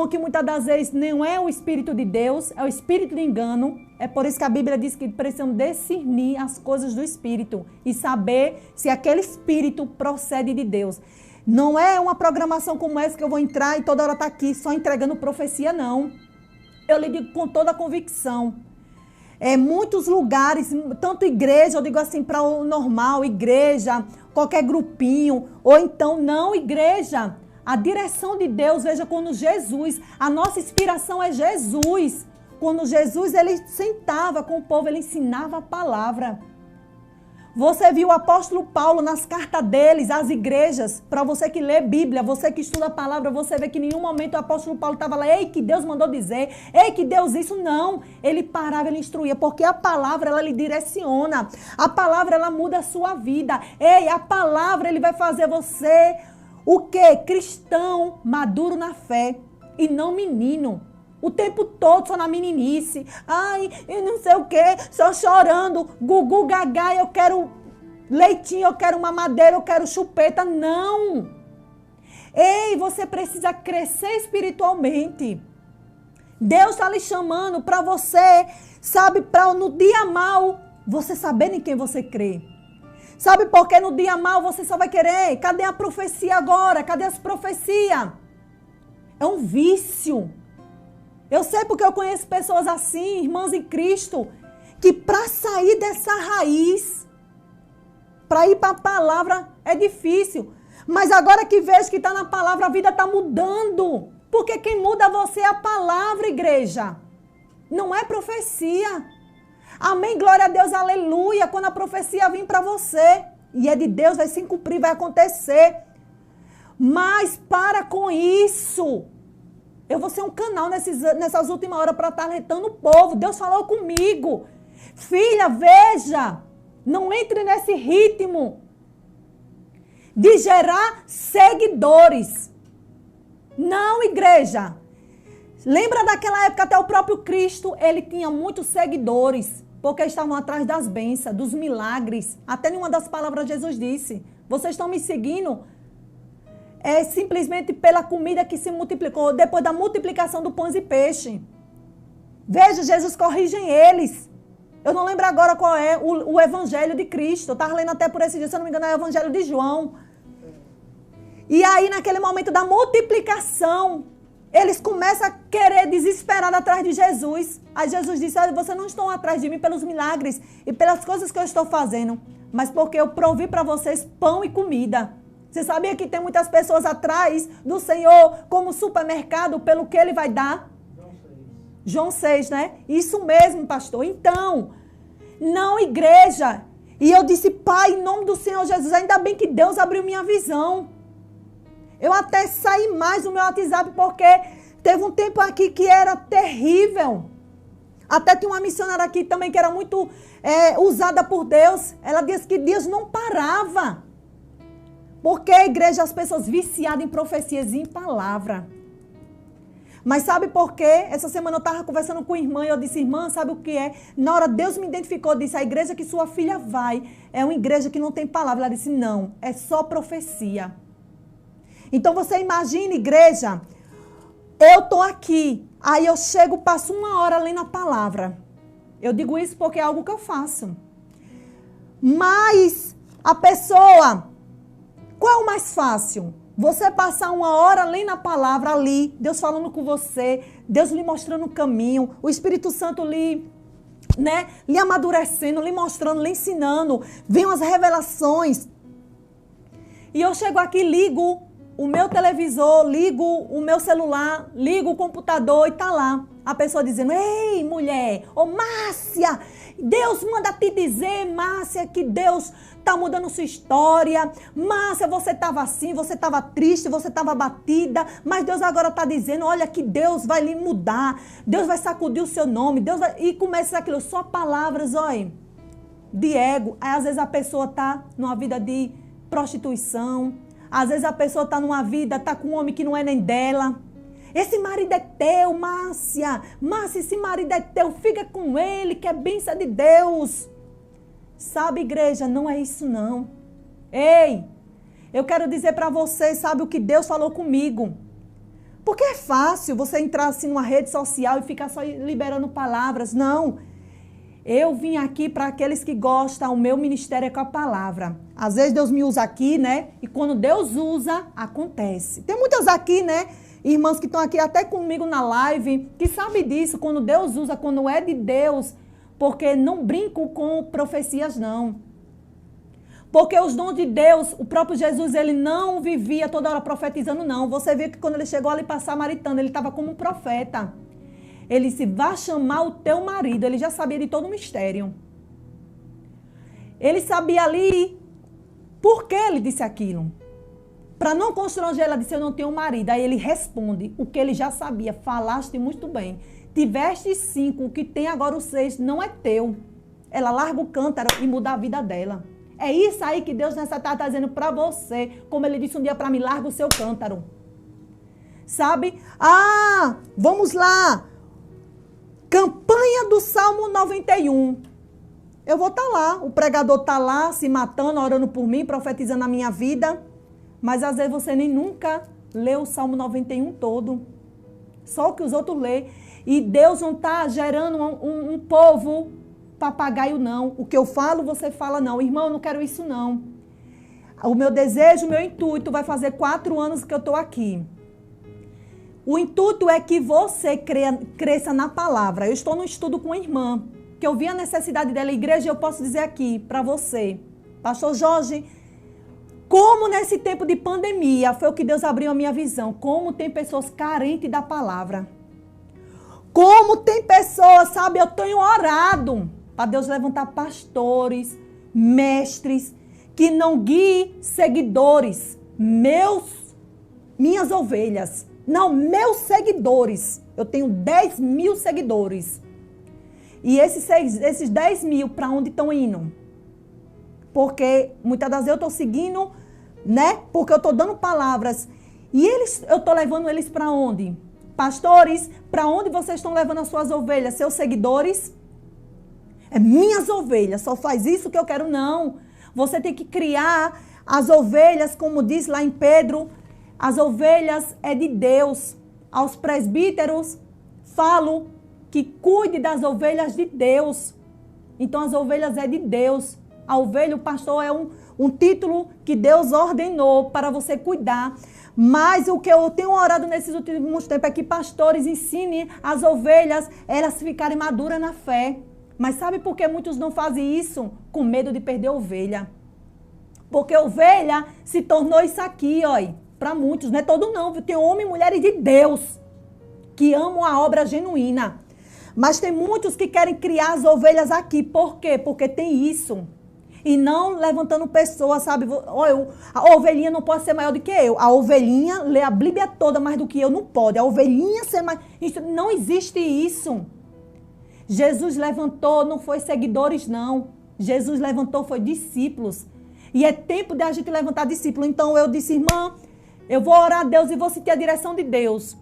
que muitas das vezes não é o Espírito de Deus, é o Espírito de engano. É por isso que a Bíblia diz que precisamos discernir as coisas do Espírito e saber se aquele Espírito procede de Deus. Não é uma programação como essa que eu vou entrar e toda hora está aqui só entregando profecia, não. Eu lhe digo com toda a convicção. Muitos lugares, tanto igreja, eu digo assim, para o normal, igreja, qualquer grupinho, ou então não igreja. A direção de Deus, veja, quando Jesus, a nossa inspiração é Jesus. Quando Jesus, ele sentava com o povo, ele ensinava a palavra. Você viu o apóstolo Paulo nas cartas deles, às igrejas, para você que lê Bíblia, você que estuda a palavra, você vê que em nenhum momento o apóstolo Paulo estava lá, ei, que Deus mandou dizer, ei, que Deus isso, não. Ele parava, ele instruía, porque a palavra, ela lhe direciona. A palavra, ela muda a sua vida. Ei, a palavra, ele vai fazer você, o quê? Cristão, maduro na fé, e não menino. O tempo todo só na meninice. Ai, eu não sei o quê, só chorando. Gugu, gagá, eu quero leitinho, eu quero mamadeira, eu quero chupeta. Não. Ei, você precisa crescer espiritualmente. Deus está lhe chamando para você, sabe, para no dia mal, você saber em quem você crê. Sabe por que no dia mal você só vai querer? Cadê a profecia agora? Cadê as profecias? É um vício. Eu sei porque eu conheço pessoas assim, irmãs em Cristo, que para sair dessa raiz, para ir para a palavra, é difícil. Mas agora que vejo que está na palavra, a vida está mudando. Porque quem muda você é a palavra, igreja. Não é profecia. Amém, glória a Deus, aleluia. Quando a profecia vir para você, e é de Deus, vai se cumprir, vai acontecer. Mas para com isso. Eu vou ser um canal nessas últimas horas para estar alertando o povo. Deus falou comigo. Filha, veja. Não entre nesse ritmo de gerar seguidores. Não, igreja. Lembra daquela época, até o próprio Cristo, ele tinha muitos seguidores. Porque estavam atrás das bênçãos, dos milagres. Até nenhuma das palavras Jesus disse. Vocês estão me seguindo? É simplesmente pela comida que se multiplicou, depois da multiplicação do pães e peixe. Veja, Jesus corrige eles. Eu não lembro agora qual é o evangelho de Cristo. Eu estava lendo até por esse dia, se eu não me engano, é o evangelho de João. E aí, naquele momento da multiplicação, eles começam a querer desesperado atrás de Jesus. Aí Jesus disse, olha, vocês não estão atrás de mim pelos milagres e pelas coisas que eu estou fazendo, mas porque eu provi para vocês pão e comida. Você sabia que tem muitas pessoas atrás do Senhor como supermercado pelo que Ele vai dar? João 6, né? Isso mesmo, pastor. Então, não igreja. E eu disse, Pai, em nome do Senhor Jesus, ainda bem que Deus abriu minha visão. Eu até saí mais do meu WhatsApp porque teve um tempo aqui que era terrível. Até tinha uma missionária aqui também que era muito usada por Deus. Ela disse que Deus não parava. Porque a igreja, as pessoas viciadas em profecias e em palavra. Mas sabe por quê? Essa semana eu estava conversando com a irmã e eu disse, irmã, sabe o que é? Na hora Deus me identificou, disse, a igreja que sua filha vai é uma igreja que não tem palavra. Ela disse, não, é só profecia. Então você imagina, igreja, eu estou aqui, aí eu chego, passo 1 hora lendo a palavra. Eu digo isso porque é algo que eu faço. Mas a pessoa, qual é o mais fácil? Você passar 1 hora lendo a palavra ali, Deus falando com você, Deus lhe mostrando o caminho, o Espírito Santo lhe amadurecendo, lhe mostrando, lhe ensinando, vem as revelações. E eu chego aqui, ligo o meu televisor, ligo o meu celular, ligo o computador e tá lá a pessoa dizendo, ei, mulher, ô Márcia, Deus manda te dizer, Márcia, que Deus tá mudando sua história. Márcia, você estava assim, você estava triste, você estava batida, mas Deus agora está dizendo, olha que Deus vai lhe mudar, Deus vai sacudir o seu nome, Deus vai... E começa aquilo, só palavras, olha, de ego. Aí às vezes a pessoa tá numa vida de prostituição, às vezes a pessoa tá numa vida, tá com um homem que não é nem dela. Esse marido é teu, Márcia. Márcia, esse marido é teu, fica com ele, que é bênção de Deus. Sabe, igreja, não é isso não. Ei, eu quero dizer para vocês, sabe o que Deus falou comigo? Porque é fácil você entrar assim numa rede social e ficar só liberando palavras. Não. Eu vim aqui para aqueles que gostam, o meu ministério é com a palavra. Às vezes Deus me usa aqui, né? E quando Deus usa, acontece. Tem muitas aqui, né? Irmãs que estão aqui até comigo na live, que sabem disso, quando Deus usa, quando é de Deus, porque não brinco com profecias, não. Porque os dons de Deus, o próprio Jesus, ele não vivia toda hora profetizando, não. Você vê que quando ele chegou ali para a Samaritana, ele estava como um profeta. Ele disse, vá chamar o teu marido. Ele já sabia de todo o mistério. Ele sabia ali por que ele disse aquilo. Para não constranger, ela disse, eu não tenho marido. Aí ele responde o que ele já sabia. Falaste muito bem. Tiveste 5, o que tem agora o 6 não é teu. Ela larga o cântaro e muda a vida dela. É isso aí que Deus nessa tarde está dizendo para você. Como ele disse um dia para mim, larga o seu cântaro. Sabe? Ah, vamos lá. Campanha do Salmo 91. Eu vou estar lá. O pregador está lá se matando, orando por mim, profetizando a minha vida. Mas às vezes você nem nunca lê o Salmo 91 todo. Só o que os outros lêem. E Deus não está gerando um povo papagaio, não. O que eu falo, você fala, não. Irmão, eu não quero isso, não. O meu desejo, o meu intuito, vai fazer 4 anos que eu estou aqui. O intuito é que você cresça na palavra. Eu estou no estudo com a irmã, que eu vi a necessidade dela, igreja, eu posso dizer aqui para você. Pastor Jorge, como nesse tempo de pandemia, foi o que Deus abriu a minha visão. Como tem pessoas carentes da palavra. Como tem pessoas, sabe, eu tenho orado para Deus levantar pastores, mestres, que não guiem seguidores, minhas ovelhas. Não, meus seguidores. Eu tenho 10 mil seguidores. E esses 10 mil, para onde estão indo? Porque muitas das vezes eu estou seguindo, né? Porque eu estou dando palavras. E eu estou levando eles para onde? Pastores, para onde vocês estão levando as suas ovelhas? Seus seguidores? É minhas ovelhas, só faz isso que eu quero, não. Você tem que criar as ovelhas, como diz lá em Pedro, as ovelhas é de Deus. Aos presbíteros, falo que cuide das ovelhas de Deus. Então as ovelhas é de Deus. A ovelha, o pastor é um título que Deus ordenou para você cuidar. Mas o que eu tenho orado nesses últimos tempos é que pastores ensinem as ovelhas elas ficarem maduras na fé. Mas sabe por que muitos não fazem isso? Com medo de perder a ovelha. Porque ovelha se tornou isso aqui, ó, para muitos, não é todo não, tem homens e mulheres de Deus que amam a obra genuína. Mas tem muitos que querem criar as ovelhas aqui. Por quê? Porque tem isso. E não levantando pessoas, sabe? A ovelhinha não pode ser maior do que eu. A ovelhinha lê a Bíblia toda mais do que eu, não pode. A ovelhinha ser mais... Não existe isso. Jesus levantou, não foi seguidores, não. Jesus levantou, foi discípulos. E é tempo de a gente levantar discípulos. Então eu disse, irmã, eu vou orar a Deus e vou sentir a direção de Deus.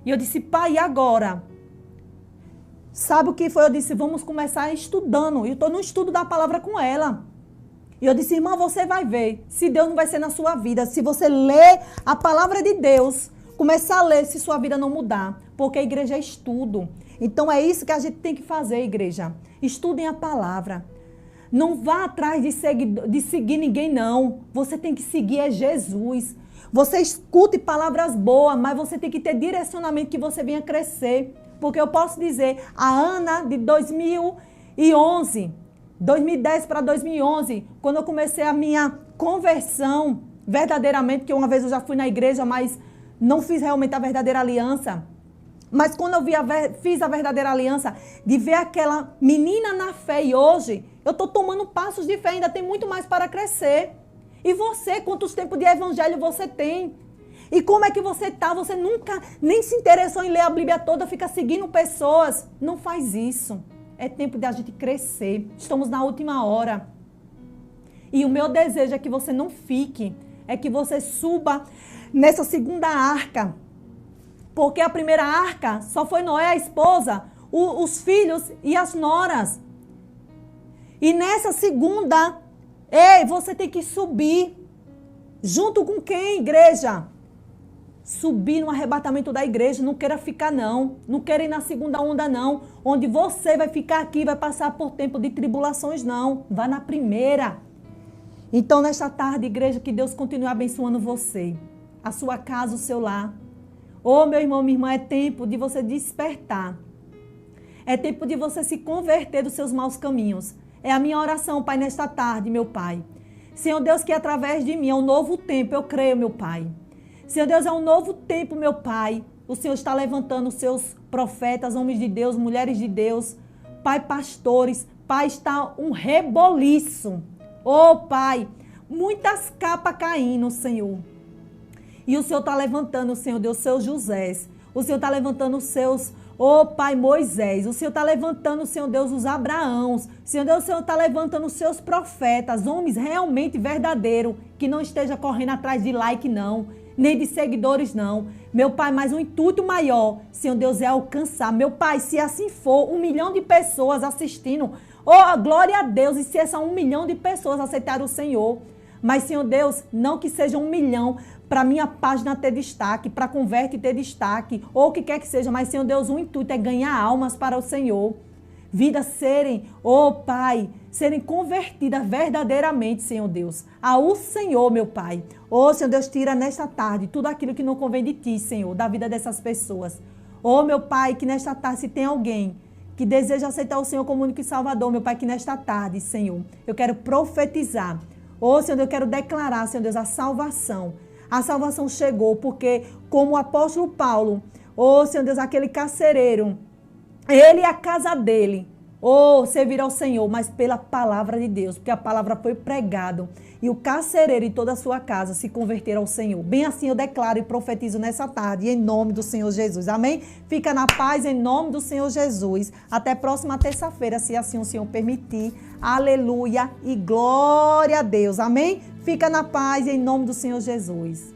E eu disse, pai, e agora? Sabe o que foi? Eu disse, vamos começar estudando. Eu estou no estudo da palavra com ela. E eu disse, irmã, você vai ver se Deus não vai ser na sua vida. Se você ler a palavra de Deus, começar a ler se sua vida não mudar. Porque a igreja é estudo. Então é isso que a gente tem que fazer, igreja. Estudem a palavra. Não vá atrás de seguir ninguém, não. Você tem que seguir é Jesus. Você escute palavras boas, mas você tem que ter direcionamento que você venha crescer. Porque eu posso dizer, a Ana de 2011, 2010 para 2011, quando eu comecei a minha conversão, verdadeiramente, que uma vez eu já fui na igreja, mas não fiz realmente a verdadeira aliança. Mas quando eu fiz a verdadeira aliança, de ver aquela menina na fé, e hoje eu estou tomando passos de fé, ainda tem muito mais para crescer. E você, quantos tempos de evangelho você tem? E como é que você está? Você nunca nem se interessou em ler a Bíblia toda, fica seguindo pessoas. Não faz isso. É tempo de a gente crescer. Estamos na última hora. E o meu desejo é que você não fique, é que você suba nessa segunda arca. Porque a primeira arca só foi Noé, a esposa, os filhos e as noras. E nessa segunda, você tem que subir. Junto com quem, igreja? Subir no arrebatamento da igreja, não queira ficar não, não queira ir na segunda onda não, onde você vai ficar aqui, vai passar por tempo de tribulações não, vá na primeira. Então nesta tarde, igreja, que Deus continue abençoando você, a sua casa, o seu lar. Ô meu irmão, minha irmã, é tempo de você despertar, é tempo de você se converter dos seus maus caminhos. É a minha oração, Pai, nesta tarde, meu Pai. Senhor Deus, que através de mim é um novo tempo, eu creio, meu Pai. Senhor Deus, é um novo tempo, meu Pai. O Senhor está levantando os seus profetas, homens de Deus, mulheres de Deus, Pai, pastores. Pai, está um reboliço. Oh, Pai, muitas capas caindo, Senhor. E o Senhor está levantando, Senhor Deus, seus Josés. O Senhor está levantando os seus, oh, Pai, Moisés. O Senhor está levantando, Senhor Deus, os Abraãos. Senhor Deus, o Senhor está levantando os seus profetas, homens realmente verdadeiros, que não esteja correndo atrás de like, não. Nem de seguidores, não. Meu Pai, mas o intuito maior, Senhor Deus, é alcançar. Meu Pai, se assim for, 1 milhão de pessoas assistindo, oh, glória a Deus, e se essa 1 milhão de pessoas aceitarem o Senhor. Mas, Senhor Deus, não que seja 1 milhão para minha página ter destaque, para Converte ter destaque, ou o que quer que seja, mas, Senhor Deus, o intuito é ganhar almas para o Senhor. Vidas serem, oh Pai, serem convertidas verdadeiramente, Senhor Deus, ao Senhor, meu Pai. Oh, Senhor Deus, tira nesta tarde tudo aquilo que não convém de Ti, Senhor, da vida dessas pessoas. Oh, meu Pai, que nesta tarde, se tem alguém que deseja aceitar o Senhor como único e Salvador, meu Pai, que nesta tarde, Senhor, eu quero profetizar. Oh, Senhor Deus, eu quero declarar, Senhor Deus, a salvação. A salvação chegou, porque como o apóstolo Paulo, oh, Senhor Deus, aquele carcereiro, ele e a casa dele, servirá ao Senhor, mas pela palavra de Deus, porque a palavra foi pregada, e o carcereiro e toda a sua casa se converteram ao Senhor. Bem assim eu declaro e profetizo nessa tarde, em nome do Senhor Jesus. Amém? Fica na paz, em nome do Senhor Jesus. Até próxima terça-feira, se assim o Senhor permitir. Aleluia e glória a Deus. Amém? Fica na paz, em nome do Senhor Jesus.